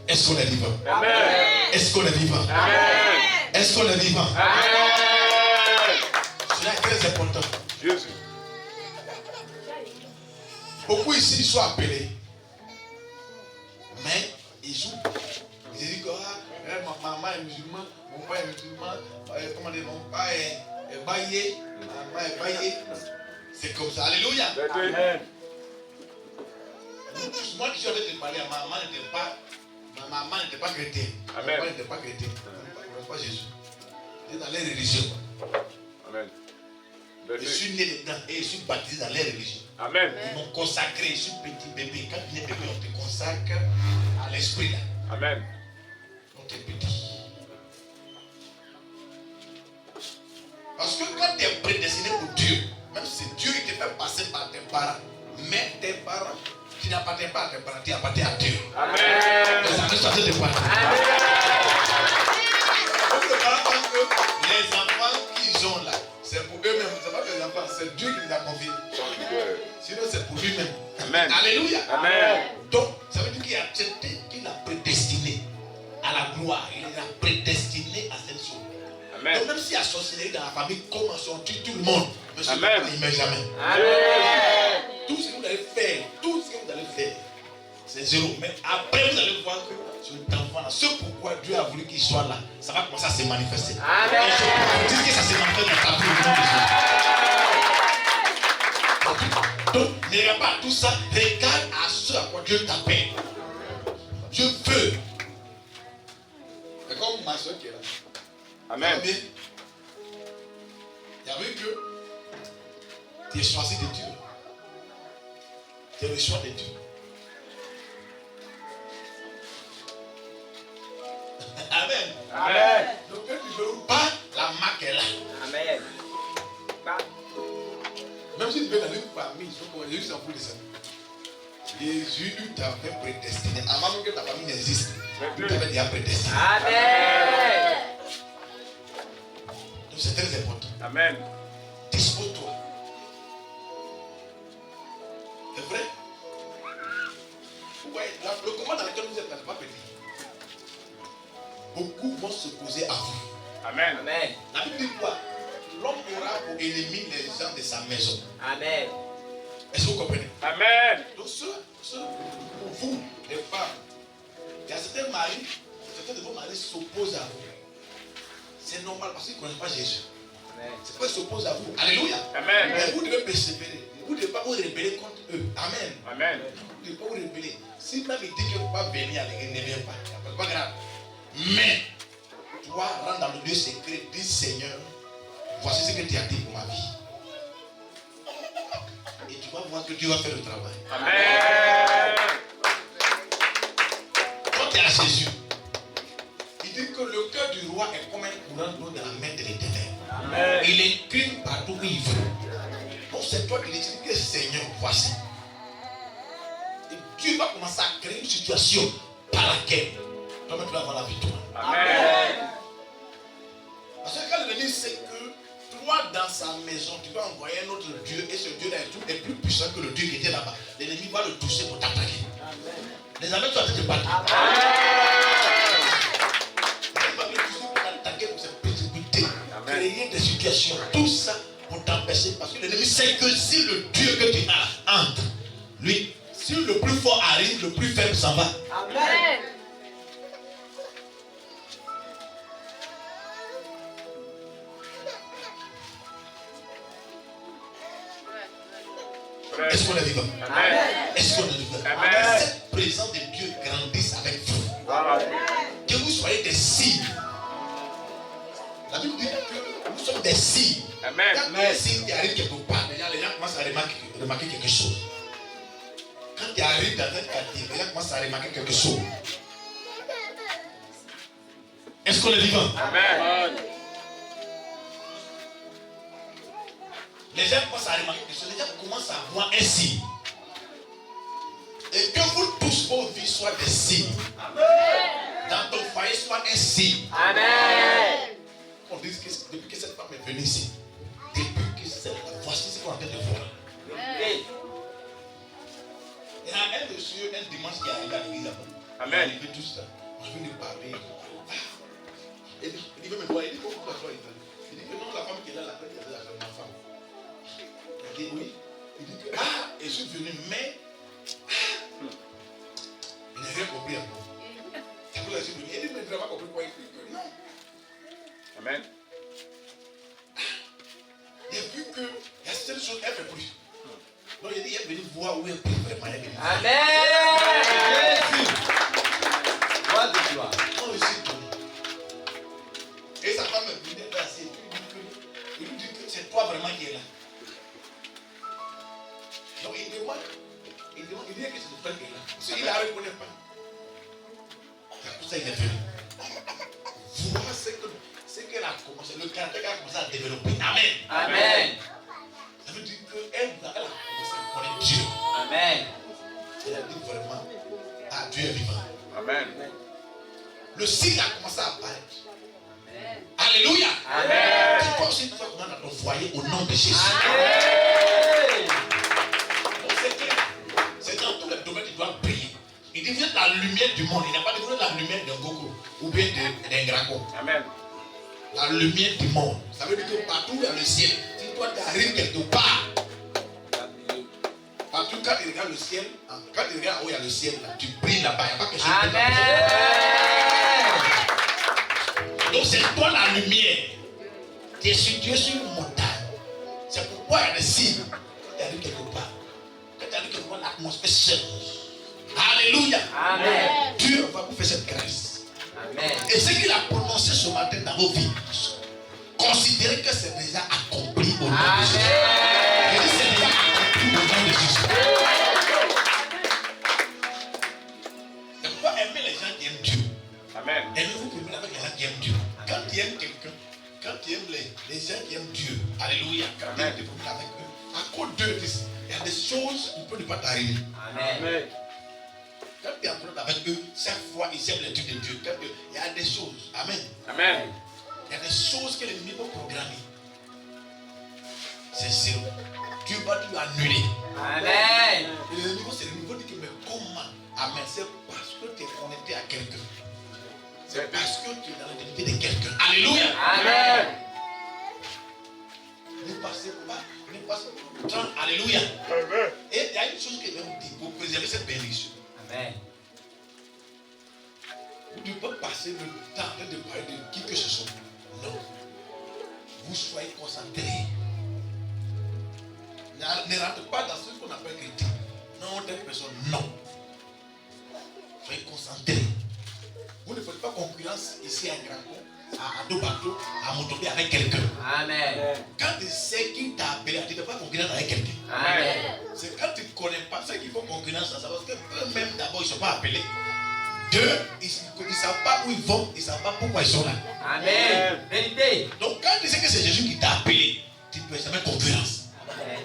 Speaker 1: Est-ce qu'on est vivant?
Speaker 2: Amen.
Speaker 1: Est-ce qu'on est vivant?
Speaker 2: Amen.
Speaker 1: Est-ce qu'on est vivant?
Speaker 2: Amen.
Speaker 1: Cela est très important.
Speaker 2: Jésus.
Speaker 1: Beaucoup ici sont appelés. Mais ils jouent. Ils disent que ma maman est musulmane, mon père est musulman, comment dire, mon père est baillé, ma maman est baillée. C'est comme ça. Alléluia.
Speaker 2: Amen.
Speaker 1: Moi qui suis en train de parler, ma maman n'était pas chrétienne.
Speaker 2: Amen.
Speaker 1: Ma maman n'était pas chrétienne. Elle ne connaît pas Jésus. Elle est dans les religions.
Speaker 2: Amen.
Speaker 1: Je suis né dedans et je suis baptisé dans les religions.
Speaker 2: Amen.
Speaker 1: Ils m'ont consacré, je suis petit bébé. Quand tu es bébé, on te consacre à l'esprit là.
Speaker 2: Amen.
Speaker 1: On t'es petit. Parce que quand tu es prédestiné pour Dieu, même si Dieu il te fait passer par tes parents, mais tes parents, tu n'appartiens pas à tes parents, tu appartiens à Dieu.
Speaker 2: Amen.
Speaker 1: Les amis sont en train de parler. Parce que les parents pensent que les enfants qu'ils ont là, c'est pour eux-mêmes. Ce n'est pas que les enfants, c'est Dieu qui les a confiés. Sinon, c'est pour lui-même.
Speaker 2: Amen.
Speaker 1: Alléluia.
Speaker 2: Amen.
Speaker 1: Donc, ça veut dire qu'il a accepté, qu'il a prédestiné à la gloire. Il a prédestiné à cette chose.
Speaker 2: Amen.
Speaker 1: Donc, même s'il y a sorcellerie dans la famille, comment sortir tout le monde? Monsieur,
Speaker 2: Amen.
Speaker 1: il ne met jamais.
Speaker 4: Amen.
Speaker 1: Tout ce que vous allez faire, c'est zéro. Mais après, vous allez voir que cet enfant-là, ce pourquoi Dieu a voulu qu'il soit là, ça va commencer à se manifester.
Speaker 4: Amen.
Speaker 1: Et je peux dire que ça se manifeste dans ta vie au nom de Jésus. Donc, ne regarde pas tout ça, regarde à ce à quoi Dieu t'appelle. Je veux. C'est comme ma soeur qui est là.
Speaker 2: Amen.
Speaker 1: Il y avait que tu es choisi de Dieu. Tu es le choix de Dieu. Amen.
Speaker 2: Amen.
Speaker 1: Donc quand tu ne veux pas, la marque est là.
Speaker 4: Amen.
Speaker 1: Même si tu es dans une famille, Jésus s'en fout de ça. Jésus t'avait prédestiné. Avant même que ta famille n'existe, il t'avait déjà prédestiné.
Speaker 4: Amen.
Speaker 1: Donc c'est très important.
Speaker 2: Amen.
Speaker 1: Dispose-toi. C'est vrai? Ouais, le combat dans lequel vous êtes là n'est pas petit. Beaucoup vont se poser à vous.
Speaker 2: Amen.
Speaker 4: Amen.
Speaker 1: La Bible dit quoi? L'homme aura pour ennemi les gens de sa maison.
Speaker 4: Amen.
Speaker 1: Est-ce que vous comprenez?
Speaker 2: Amen.
Speaker 1: Donc, pour vous, les femmes, il y a certains maris, certains de vos maris s'opposent à vous. C'est normal parce qu'ils ne connaissent pas Jésus. C'est pourquoi ils s'opposent à vous. Alléluia.
Speaker 2: Amen.
Speaker 1: Mais vous devez persévérer. Vous ne devez pas vous rebeller contre eux. Amen.
Speaker 2: Amen.
Speaker 1: Vous ne devez pas vous rebeller. Si même il dit qu'il ne faut pas venir à l'église, ne viens pas. C'est pas grave. Mais, toi, rentre dans le lieu secret, dis Seigneur, voici ce que tu as dit pour ma vie. Et tu vas voir que Dieu va faire le travail.
Speaker 2: Amen.
Speaker 1: Quand tu es à Jésus, il dit que le cœur du roi est comme un courant d'eau dans la main de l'Éternel.
Speaker 2: Amen.
Speaker 1: Il incline partout où il veut. Donc c'est toi qui dis que Seigneur, voici. Et Dieu va commencer à créer une situation par laquelle toi-même tu vas avoir la victoire.
Speaker 2: Amen.
Speaker 1: Parce que quand l'ennemi sait que toi dans sa maison, tu vas envoyer un autre Dieu et ce Dieu-là est plus puissant que le Dieu qui était là-bas, l'ennemi va le toucher pour t'attaquer. Les amis, tu vas te battre. Il va le toucher pour t'attaquer pour cette persécuter, créer des situations, tout ça pour t'empêcher. Parce que l'ennemi sait que si le Dieu que tu as entre, lui, si le plus fort arrive, le plus faible s'en va.
Speaker 4: Amen.
Speaker 1: Est-ce qu'on est vivant?
Speaker 2: Amen.
Speaker 1: Est-ce qu'on est vivant?
Speaker 2: Amen.
Speaker 1: Que cette présence de Dieu grandisse avec vous.
Speaker 2: Amen.
Speaker 1: Que vous soyez des signes. La Bible dit que nous sommes des signes.
Speaker 2: Amen.
Speaker 1: Quand il y a un signe qui arrive quelque part, les gens commencent à remarquer quelque chose. Quand il arrive dans un quartier, les gens commencent à remarquer quelque chose. Est-ce qu'on est vivant?
Speaker 2: Amen.
Speaker 1: Les gens commencent à remarquer quelque chose. Les gens commencent à voir un signe. Et que vous tous vos vies soient des signes. Dans ton foyer soit un signe.
Speaker 4: Amen.
Speaker 1: On dit que depuis que cette femme est venue ici, depuis que cette femme, voici ce qu'on est en train de voir. Il y a un monsieur, un dimanche qui est arrivé à l'église là-bas.
Speaker 2: Amen.
Speaker 1: Il est arrivé tout ça. On vient de parler. Il dit, veut me voir. Il dit, pourquoi toi il veut? Il dit que non, la femme qui est là, la femme, il y a ma femme. Il dit, oui. Il dit que, et je suis venu, mais, il n'a rien compris encore. C'est pour ça que je suis venu. Il dit, mais il n'a pas compris quoi il dit que non.
Speaker 2: Amen.
Speaker 1: Il a vu que il y a certaines choses qu'elle ne fait plus. Donc il dit, il est venu voir où elle peut vraiment aller.
Speaker 3: Amen. Jésus. Gloire de gloire.
Speaker 1: On le sait tout. Et sa femme est venue là, il lui dit que c'est toi vraiment qui es là. Donc il demande, il dit que c'est toi qui es là. Parce qu'il ne la reconnaît pas. C'est pour ça qu'il est venu. Voir ce qu'elle a commencé, le caractère qu'elle a commencé à développer. Amen.
Speaker 3: Amen.
Speaker 1: Ça veut dire qu'elle a commencé à connaître Dieu.
Speaker 3: Amen.
Speaker 1: Elle a dit vraiment, Dieu est vivant.
Speaker 2: Amen.
Speaker 1: Le signe a commencé à apparaître. Alléluia.
Speaker 2: Amen.
Speaker 1: C'est toi aussi, tu vas commencer dans ton foyer au nom de Jésus.
Speaker 3: Amen.
Speaker 1: Donc c'est clair. C'est dans tous les domaines que tu dois briller. Il dit, vous êtes la lumière du monde. Il n'a pas dit, vous êtes la lumière d'un gogo ou bien d'un graco.
Speaker 2: Amen.
Speaker 1: La lumière du monde. Ça veut dire que partout dans le ciel, si toi tu arrives quelque part, partout quand tu regardes le ciel, quand tu regardes où il y a le ciel, là, tu brilles là-bas. Il n'y a pas quelque chose.
Speaker 3: Amen.
Speaker 1: Donc c'est toi la lumière. Tu es sur une montagne. C'est pourquoi il y a des signes. Quand tu arrives quelque part, l'atmosphère change. Alléluia.
Speaker 3: Amen.
Speaker 1: Dieu va vous faire cette grâce.
Speaker 3: Amen.
Speaker 1: Et ce qu'il a prononcé ce matin dans vos vies, considérez que c'est déjà accompli au nom de Jésus.
Speaker 3: Amen.
Speaker 1: Et c'est déjà accompli au nom de Jésus. C'est pourquoi aimer les gens qui aiment Dieu.
Speaker 2: Amen.
Speaker 1: Aimez-vous primer avec les gens qui aiment Dieu. Quand tu aimes quelqu'un, quand tu aimes les gens qui aiment Dieu, alléluia, quand tu aimes te promener avec eux, à cause d'eux, il y a des choses qui ne peuvent pas t'arriver.
Speaker 3: Amen.
Speaker 1: Quand tu es en train avec eux, chaque fois ils aiment les trucs de Dieu. Il y a des choses. Amen.
Speaker 2: Amen.
Speaker 1: Il y a des choses que l'ennemi peut programmer. C'est sûr. Dieu va tout annuler.
Speaker 3: Amen.
Speaker 1: Et l'ennemi va se dire que mais comment? Amen. C'est parce que tu es connecté à quelqu'un. C'est parce que tu es dans l'intimité de quelqu'un. Alléluia.
Speaker 3: Amen.
Speaker 1: Ne passer le temps. Alléluia. Et il y a une chose que je vais vous dire pour préserver cette bénédiction.
Speaker 3: Amen.
Speaker 1: Vous ne pouvez pas passer le temps de parler de qui que ce soit. Non. Vous soyez concentrés. Ne rentrez pas dans ce qu'on appelle critique. Non, telle personne, non. Soyez concentrés. Vous ne faites pas concurrence ici à Grand, à deux bateaux, à Motobi avec quelqu'un.
Speaker 3: Amen.
Speaker 1: Quand tu sais qui t'a appelé, tu ne fais pas concurrence avec quelqu'un.
Speaker 3: Amen.
Speaker 1: C'est quand tu ne connais pas ceux qui font concurrence, ça, parce que eux-mêmes d'abord ils ne sont pas appelés. Deux, ils ne savent pas où ils vont, ils ne savent pas pourquoi ils sont là.
Speaker 3: Amen. Vérité.
Speaker 1: Donc quand tu sais que c'est Jésus qui t'a appelé, tu ne peux jamais concurrence.
Speaker 3: Amen.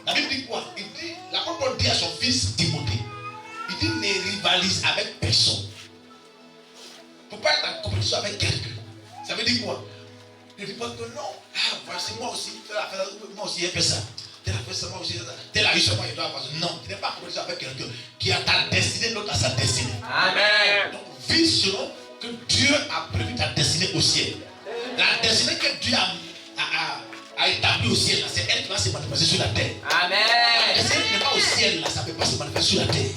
Speaker 1: La Bible dit quoi? Il dit, l'apôtre dit à son fils Timothée, il dit ne rivalise avec personne. Il ne faut pas être en compétition avec quelqu'un. Ça veut dire quoi? Ne dis pas que non, ah voici moi aussi, moi aussi j'ai fait ça. Tel a fait ça, moi aussi, tel a eu ça, moi je dois avoir ça. Non, tu n'es pas en compétition avec quelqu'un qui a ta destinée, l'autre a sa destinée.
Speaker 3: Amen.
Speaker 1: Donc vis selon que Dieu a prévu ta destinée au ciel. La destinée que Dieu a établie au ciel, c'est elle qui va se manifester sur la terre.
Speaker 3: Amen.
Speaker 1: La destinée qui n'est pas au ciel, là, ça ne peut pas se manifester sur la terre.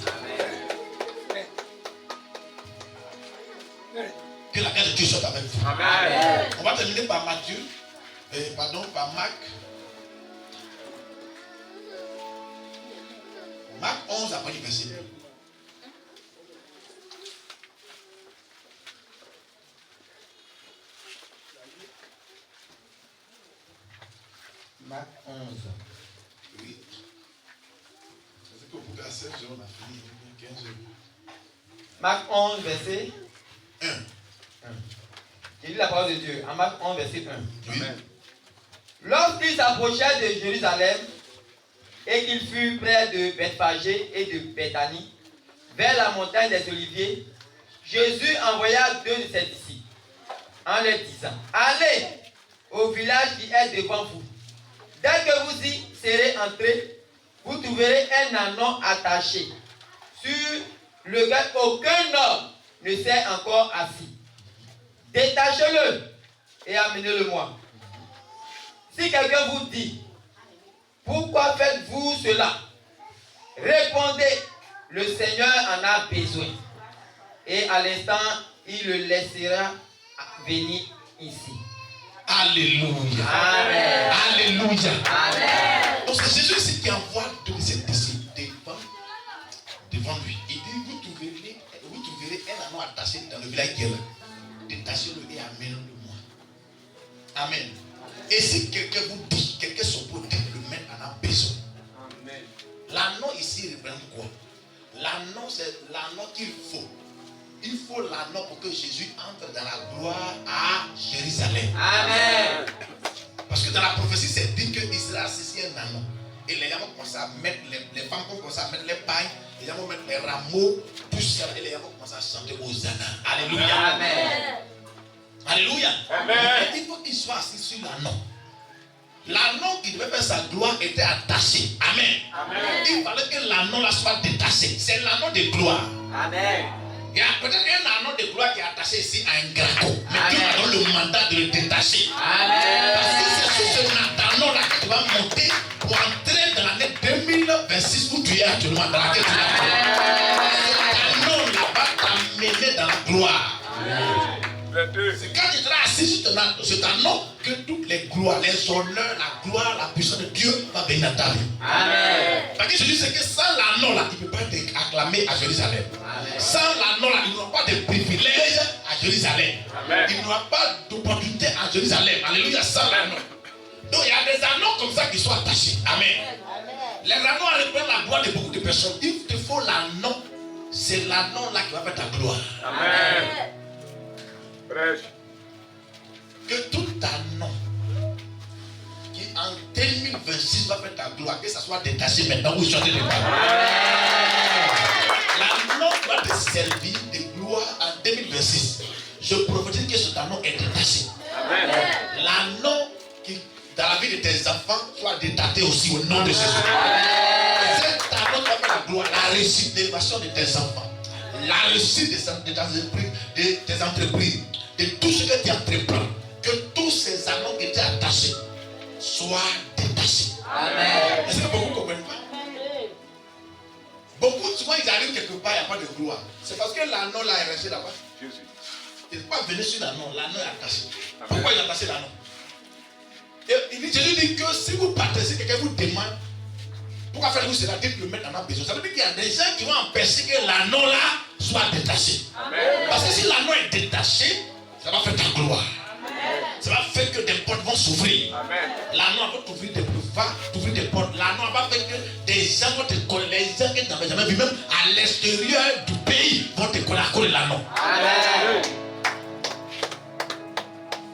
Speaker 1: Que la grâce de Dieu soit avec vous.
Speaker 3: Amen.
Speaker 1: On va terminer par Matthieu, par Marc. Marc 11 après le verset 2.
Speaker 3: Marc 11.
Speaker 1: Oui. C'est que pour qu'à 16 heures, on a fini. 15 heures.
Speaker 3: Marc 11, verset
Speaker 1: 1.
Speaker 3: 1. J'ai lu la parole de Dieu. En Marc 11, verset 1.
Speaker 1: Oui.
Speaker 3: Lorsqu'il s'approcha de Jérusalem et qu'il fut près de Bethphagée et de Béthanie, vers la montagne des Oliviers, Jésus envoya 2 de ses disciples en leur disant: allez au village qui est devant vous. Dès que vous y serez entrés, vous trouverez un ânon attaché sur lequel aucun homme ne s'est encore assis. Détachez-le et amenez-le-moi. Si quelqu'un vous dit: pourquoi faites-vous cela? Répondez: le Seigneur en a besoin. Et à l'instant, il le laissera venir ici.
Speaker 1: Alléluia.
Speaker 3: Amen.
Speaker 1: Alléluia.
Speaker 3: Amen.
Speaker 1: Donc c'est Jésus ici qui envoie tous ses disciples devant lui. Il dit, vous trouverez un anneau attaché dans le village qui est là. Détachez-le et amenez-le-moi. Amen. Et si quelqu'un vous dit, quelqu'un s'oppose, le même en a besoin.
Speaker 2: Amen.
Speaker 1: L'anneau ici représente quoi? L'anneau, c'est l'anneau qu'il faut. Il faut l'anneau pour que Jésus entre dans la gloire à Jérusalem.
Speaker 3: Amen.
Speaker 1: Parce que dans la prophétie, c'est dit qu'il sera assis un anneau. Et les gens vont commencer à mettre, les femmes vont commencer à mettre les pailles, les gens vont mettre les rameaux, tout ça, et les gens vont commencer à chanter Hosanna. Alléluia.
Speaker 3: Amen.
Speaker 1: Alléluia.
Speaker 2: Amen.
Speaker 1: Il faut qu'il soit assis sur l'anneau. L'anneau qui devait faire sa gloire était attaché. Amen.
Speaker 2: Amen.
Speaker 1: Il fallait que l'anneau là soit détaché. C'est l'anneau de gloire.
Speaker 3: Amen.
Speaker 1: Il y a peut-être un anneau de gloire qui est attaché ici à un graco. Mais Dieu m'a donné le mandat de le détacher.
Speaker 3: Amen.
Speaker 1: Parce que c'est sur ce anneau là que tu vas monter pour entrer dans l'année 2026 où tu es actuellement, dans laquelle tu es. Cet anneau là va t'amener dans la gloire. C'est quand tu seras assis sur cet anneau que toutes les gloires, les honneurs, la gloire, la puissance de Dieu va venir dans ta vie.
Speaker 3: Amen.
Speaker 1: Parce que je dis que sans l'anneau là, il ne peut pas être acclamé à Jérusalem.
Speaker 3: Amen.
Speaker 1: Sans l'anneau là, il n'y aura pas de privilèges à Jérusalem.
Speaker 2: Amen.
Speaker 1: Il n'y aura pas d'opportunité à Jérusalem. Alléluia, sans l'anneau. Donc il y a des anneaux comme ça qui sont attachés. Amen. Les anneaux représentent la gloire de beaucoup de personnes. Il te faut l'anneau. C'est l'anneau là qui va faire ta gloire.
Speaker 2: Amen. Prêche.
Speaker 1: Que tout anneau qui en 2026 va faire ta gloire, que ça soit détaché maintenant où je suis en train de parler. L'anneau va te servir de gloire en 2026. Je prophétise que cet anneau est détaché.
Speaker 2: Amen.
Speaker 1: L'anneau qui, dans la vie de tes enfants, soit détaché aussi au nom de Jésus. Cet anneau va faire la gloire, la réussite, l'élévation de tes enfants, la réussite de tes entreprises, de tout ce que tu entreprends. Que tous ces anneaux qui étaient attachés soit détaché.
Speaker 3: Amen.
Speaker 1: Est-ce que beaucoup ne comprennent pas? Beaucoup, souvent, ils arrivent quelque part, il n'y a pas de gloire. C'est parce que l'anneau là est resté là-bas.
Speaker 2: Jésus.
Speaker 1: Il n'est pas venu sur l'anneau, l'anneau est attaché. Pourquoi il a attaché l'anneau? Jésus dit que si vous partez, si quelqu'un vous demande pourquoi faites-vous cela, dites le mettre en besoin. Ça veut dire qu'il y a des gens qui vont empêcher que l'anneau là soit détaché.
Speaker 2: Amen.
Speaker 1: Parce que si l'anneau est détaché, ça va faire ta gloire. Ça va faire que des portes vont s'ouvrir.
Speaker 2: Amen.
Speaker 1: L'anneau va t'ouvrir des boulevards, t'ouvrir des portes. L'anneau va faire que des gens vont te coller. Les gens que tu n'avais jamais vu, même à l'extérieur du pays, vont te coller à cause de l'anneau.
Speaker 3: Amen.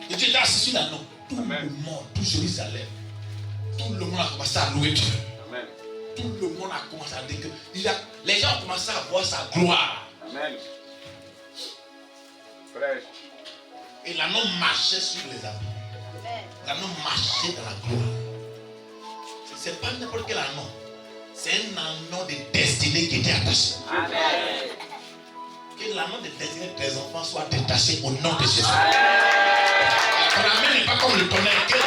Speaker 1: Et tu es assis sur l'anneau. Tout
Speaker 2: Amen.
Speaker 1: le monde, tout Jérusalem, tout le monde a commencé à louer Dieu.
Speaker 2: Amen.
Speaker 1: Tout le monde a commencé à dire que les gens ont commencé à voir sa gloire.
Speaker 2: Amen. Prêche.
Speaker 1: Et l'anneau marchait sur les habits. L'anneau marchait dans la gloire. Ce n'est pas n'importe quel anneau. C'est un anneau de destinée qui était attaché.
Speaker 3: Amen.
Speaker 1: Que l'anneau de destinée de tes enfants soit détaché au nom de Jésus. Ton amen n'est pas comme le tonnerre. Que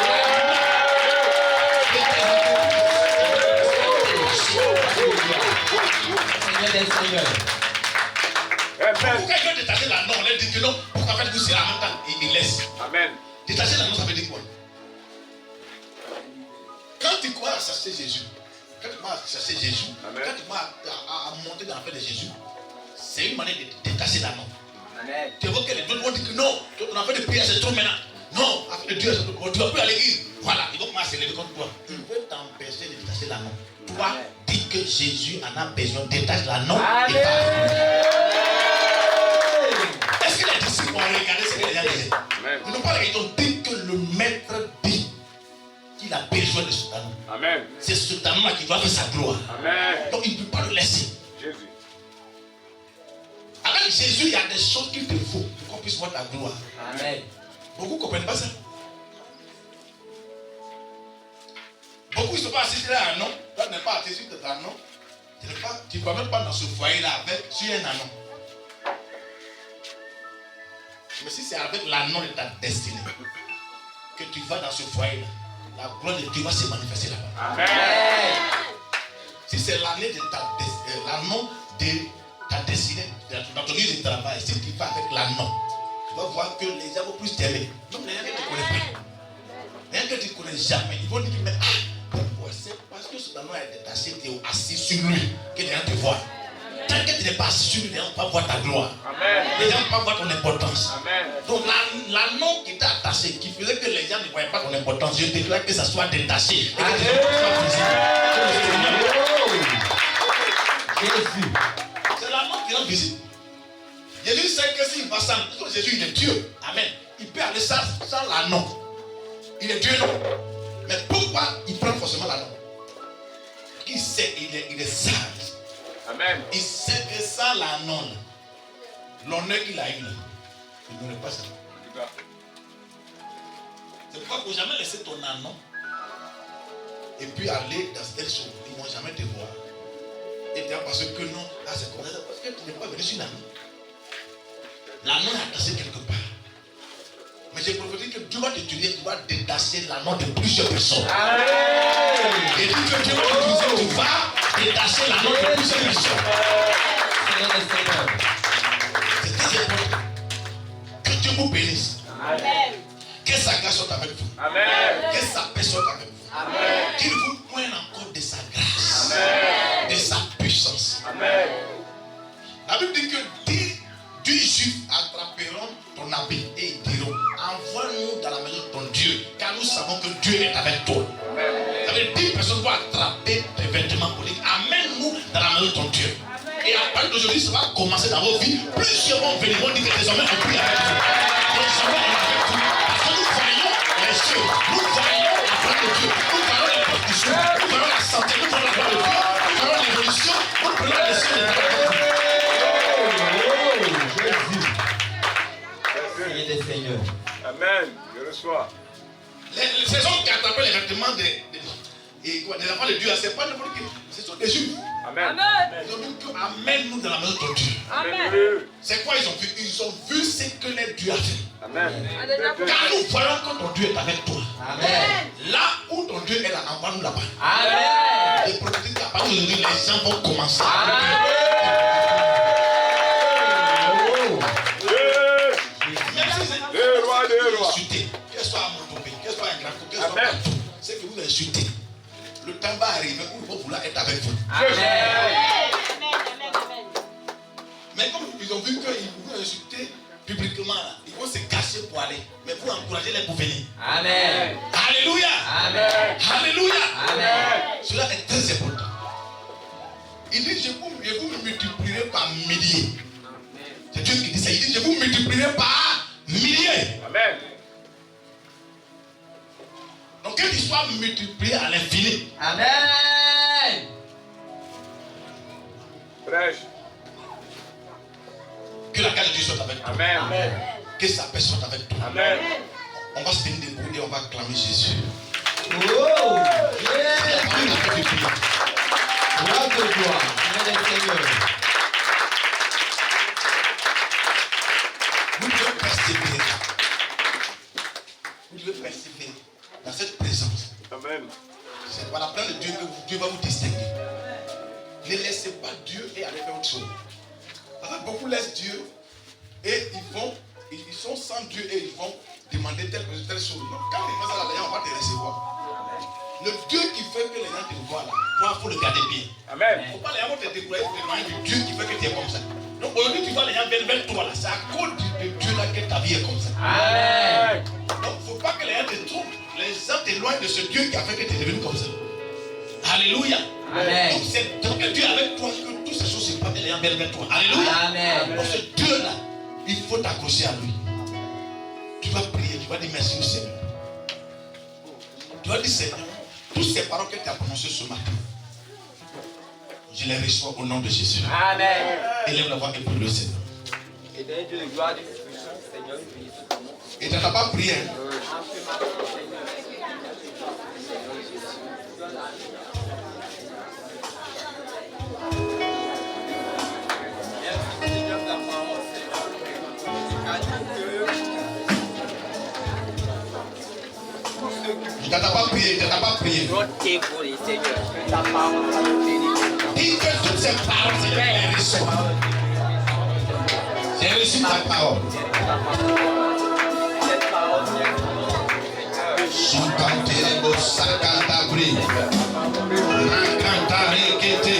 Speaker 3: Seigneur des Seigneurs.
Speaker 2: Amen.
Speaker 1: Pourquoi il veut détacher l'anneau? On leur dit que non. Pourquoi faites-vous cela en même temps? Il laisse.
Speaker 2: Amen.
Speaker 1: Détacher l'anneau, ça veut dire quoi? Quand tu crois à chercher Jésus, quand tu commences à chercher Jésus,
Speaker 2: Amen.
Speaker 1: quand tu commences à monter dans la paix de Jésus, c'est une manière de détacher l'anneau.
Speaker 3: Amen.
Speaker 1: Tu vois que les autres vont dire que non, ton affaire de prière c'est trop maintenant. Non, affaire de Dieu c'est trop. Tu ne vas plus à l'église. Voilà, ils vont commencer à s'élever contre toi. Ils veulent t'empêcher de détacher l'anneau. Toi,
Speaker 3: Amen.
Speaker 1: dis que Jésus en a besoin, détache l'anneau et
Speaker 3: Amen.
Speaker 1: va. Est-ce que les disciples ont regardé ce que les gens disaient?
Speaker 2: Amen.
Speaker 1: Ils n'ont pas regardé, ils ont dit que le maître dit qu'il a besoin de cet anneau.
Speaker 2: Amen.
Speaker 1: C'est cet anneau-là qui doit faire sa gloire.
Speaker 2: Amen.
Speaker 1: Donc il ne peut pas le laisser.
Speaker 2: Jésus.
Speaker 1: Avec Jésus, il y a des choses qu'il te faut pour qu'on puisse voir ta gloire.
Speaker 3: Amen.
Speaker 1: Beaucoup ne comprennent pas ça. Beaucoup ne sont pas assis sur un anneau. Toi, tu n'es pas assis sur ton anneau. Tu ne vas même pas dans ce foyer-là avec sur un anneau. Mais si c'est avec l'anneau de ta destinée que tu vas dans ce foyer-là, la gloire de Dieu va se manifester là-bas.
Speaker 2: Amen.
Speaker 1: Si c'est l'anneau de ta destinée, dans ton lieu de travail, si tu vas avec l'anneau, tu vas voir que les gens vont plus t'aimer. Même les gens que tu ne connais pas. Les gens que tu ne connais jamais, ils vont dire mais pourquoi? C'est parce que ce anneau est détaché, tu es assis sur lui, que les gens te voient. Tant que tu n'es pas assis sur lui, les gens ne vont pas voir ta gloire.
Speaker 2: Amen.
Speaker 1: Les gens ne vont pas voir ton importance.
Speaker 2: Amen.
Speaker 1: Donc l'anneau qui t'a attaché, qui faisait que les gens ne voyaient pas ton importance, je déclare que ça soit détaché. Et que
Speaker 3: Amen.
Speaker 1: tes enfants soient visibles.
Speaker 3: Jésus.
Speaker 1: C'est l'anneau qui rend visible. Jésus sait que s'il va sans, Jésus il est Dieu. Amen. Il peut aller sans l'anneau. Il est Dieu, non. Mais pourquoi il prend forcément l'anneau? Il sait, il est sage.
Speaker 2: Amen.
Speaker 1: Il sait que sans l'anneau, l'honneur qu'il a eu, là, il n'aurait pas ça. C'est pourquoi il ne faut jamais laisser ton anneau et puis aller dans telle chose. Ils ne vont jamais te voir. Et tu parce que non, c'est comme ça. Parce que tu n'es pas venu sur l'anneau. L'anneau est attaché quelque part. Mais j'ai prophétisé que Dieu va t'utiliser, tu vas détacher l'anneau de plusieurs personnes.
Speaker 3: Amen.
Speaker 1: Et dit que Dieu va t'utiliser, tu vas détacher l'anneau de plusieurs personnes.
Speaker 3: Seigneur des Seigneurs.
Speaker 1: C'est très important. Que Dieu vous bénisse.
Speaker 3: Amen.
Speaker 1: Que sa grâce soit avec vous.
Speaker 2: Amen.
Speaker 1: Que sa paix soit avec vous.
Speaker 3: Amen.
Speaker 1: Qu'il vous poigne encore de sa grâce,
Speaker 2: Amen.
Speaker 1: de sa puissance.
Speaker 2: Amen.
Speaker 1: La Bible dit que 10 juifs attraperont ton habit et ils diront envoie-nous dans la maison de ton Dieu, car nous savons que Dieu est avec toi. Ça veut dire 10 personnes vont attraper tes vêtements pour dire amène-nous dans la maison de ton Dieu. Et à partir d'aujourd'hui, ça va commencer dans vos vies. Plusieurs vont venir, vont dire que désormais on prie avec vous. Désormais on est avec vous. Parce que nous voyons les cieux, nous voyons la gloire de Dieu, nous voyons les portes du ciel, nous voyons la santé, nous voyons la gloire de Dieu, nous voyons l'évolution, nous prenons les cieux de Dieu.
Speaker 3: Seigneur des Seigneurs.
Speaker 2: Amen. Je reçois.
Speaker 1: Ces hommes qui attrapaient les vêtements des enfants de Dieu, ce n'est pas n'importe qui, ce sont des juifs.
Speaker 2: Amen.
Speaker 1: Ils ont dit amène-nous dans la maison de ton Dieu.
Speaker 2: Amen.
Speaker 1: C'est quoi ils ont vu? Ils ont vu ce que les Dieu a fait.
Speaker 2: Amen.
Speaker 1: Car nous voyons que ton Dieu est avec toi.
Speaker 3: Amen.
Speaker 1: Là où ton Dieu est là, envoie-nous là-bas.
Speaker 3: Amen.
Speaker 1: Et prophétise qu'à partir d'aujourd'hui, les gens vont commencer.
Speaker 2: Le roi des rois.
Speaker 1: Insulter, qu'elle soit à Montopé, qu'elle soit à Grand, qu'elle soit partout, c'est que vous insultez. Le temps va arriver où ils vont vouloir être avec vous. Mais comme ils ont vu qu'ils vous insulter publiquement, là, ils vont se cacher pour aller. Mais vous encouragez les pour venir.
Speaker 3: Amen.
Speaker 1: Alléluia.
Speaker 3: Amen.
Speaker 1: Alléluia.
Speaker 3: Amen.
Speaker 1: Cela est très important. Il dit, je vous multiplierai par milliers. C'est Dieu qui dit ça. Il dit, je vous multiplierai par milliers.
Speaker 2: Amen.
Speaker 1: Donc, qu'il soit multiplié à l'infini.
Speaker 3: Amen.
Speaker 2: Prêche.
Speaker 1: Que la grâce de Dieu soit avec toi.
Speaker 2: Amen.
Speaker 1: Que sa paix soit avec toi.
Speaker 2: Amen.
Speaker 1: On va se tenir debout et on va acclamer Jésus.
Speaker 3: Oh,
Speaker 1: C'est la parole de la fête de prière.
Speaker 3: gloire de gloire, Seigneur des Seigneurs.
Speaker 1: Vous devez persévérer. Vous devez persévérer dans cette présence.
Speaker 2: Amen.
Speaker 1: C'est par la parole de Dieu que Dieu va vous distinguer. Ne laissez pas Dieu et allez faire autre chose. Parce que beaucoup laissent Dieu et ils sont sans Dieu et ils vont demander telle chose. Donc, quand ils font ça, les gens vont te recevoir. Le Dieu qui fait que les gens te voient là, toi, il faut le garder bien.
Speaker 2: Amen.
Speaker 1: Il ne faut pas les gens te décourager du Dieu qui fait que tu es comme ça. Donc aujourd'hui, tu vois les gens viennent vers toi là. C'est à cause de Dieu là que ta vie est comme ça.
Speaker 3: Amen.
Speaker 1: Donc il ne faut pas que les gens te trompent. Les gens t'éloignent de ce Dieu qui a fait que tu es devenu comme ça. Alléluia.
Speaker 3: Amen.
Speaker 1: Donc c'est tant que Dieu est avec toi que toutes ces choses se passent et les gens viennent vers toi. Alléluia.
Speaker 3: Amen.
Speaker 1: Donc ce Dieu là, il faut t'accrocher à lui. Tu vas prier, tu vas dire merci au Seigneur. Tu vas dire Seigneur, toutes ces paroles que tu as prononcées ce matin, je les reçois au nom de Jésus.
Speaker 3: Amen.
Speaker 1: Élève la voix et prie le Seigneur.
Speaker 3: Et donne Dieu de gloire du Seigneur.
Speaker 1: Et tu n'as pas prié. Hein? Tu n'as pas prié, tu n'as pas prié.
Speaker 3: Notez pour les seigneurs. Ta parole va nous bénir.
Speaker 1: Dis que toutes ces paroles, Seigneur, les reçois. J'ai reçu ta parole.
Speaker 3: Cette parole
Speaker 1: Sukantelebo sakatabri. Rakantarekete.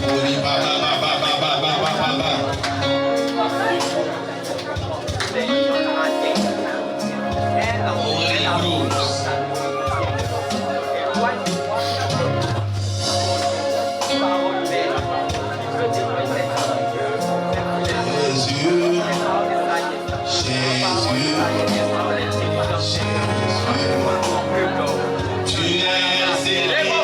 Speaker 1: Ori baba baba baba baba baba. Ori bros. Jésus. Tu es élevé.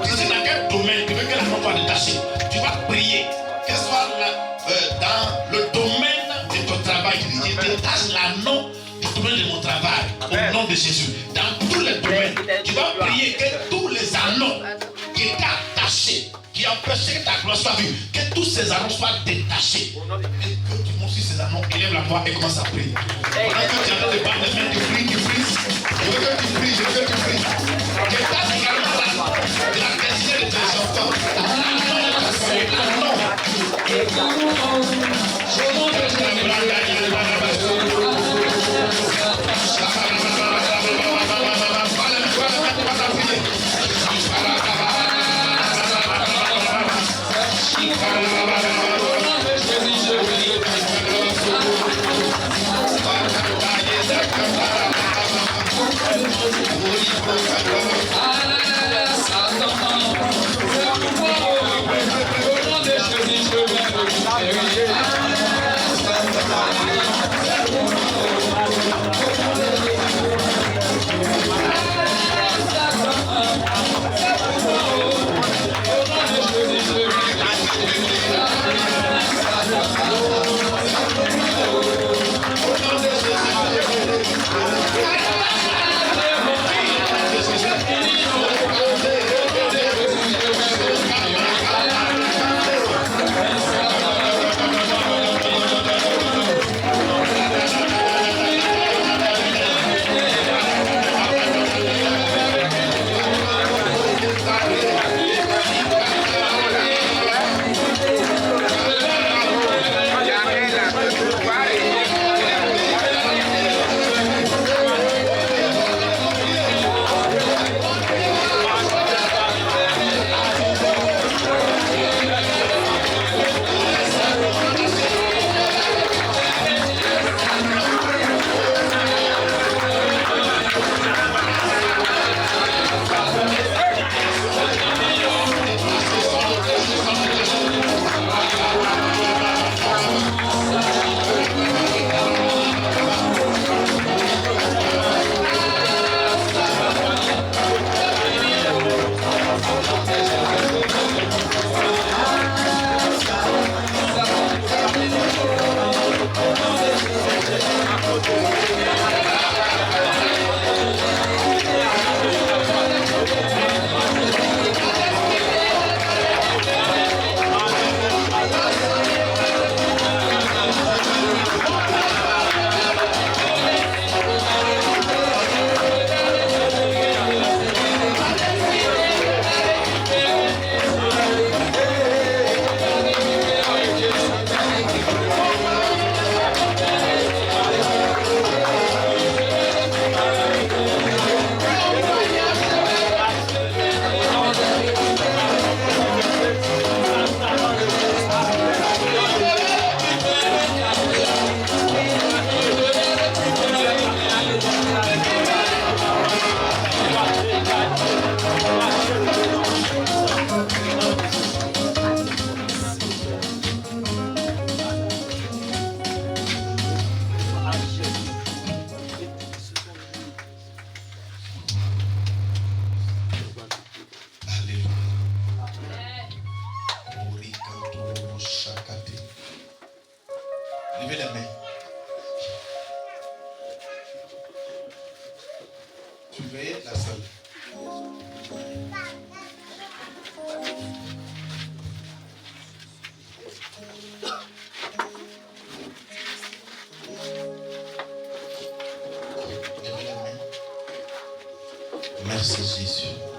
Speaker 1: Tu sais dans quel domaine tu veux que l'anneau soit détaché. Tu vas prier. Qu'elle soit dans le domaine de ton travail. Tu dis, je détache l'anneau du domaine de mon travail. Au nom de Jésus. Dans tous les domaines. Tu vas prier que tous les anneaux qui étaient attachés, qui empêchaient que ta gloire soit vue, que tous ces anneaux soient détachés. Et que tu montes sur ces anneaux, élève la voix et commence à prier. Pendant que tu es en train de battre les mains, tu pries, tu pries. Je veux que tu pries, je veux que tu pries. Détache également l'anneau de la destinée de tes enfants. L'anneau de ta famille, l'anneau. Levez les mains. Surveillez la salle. Levez les mains. Merci Jésus.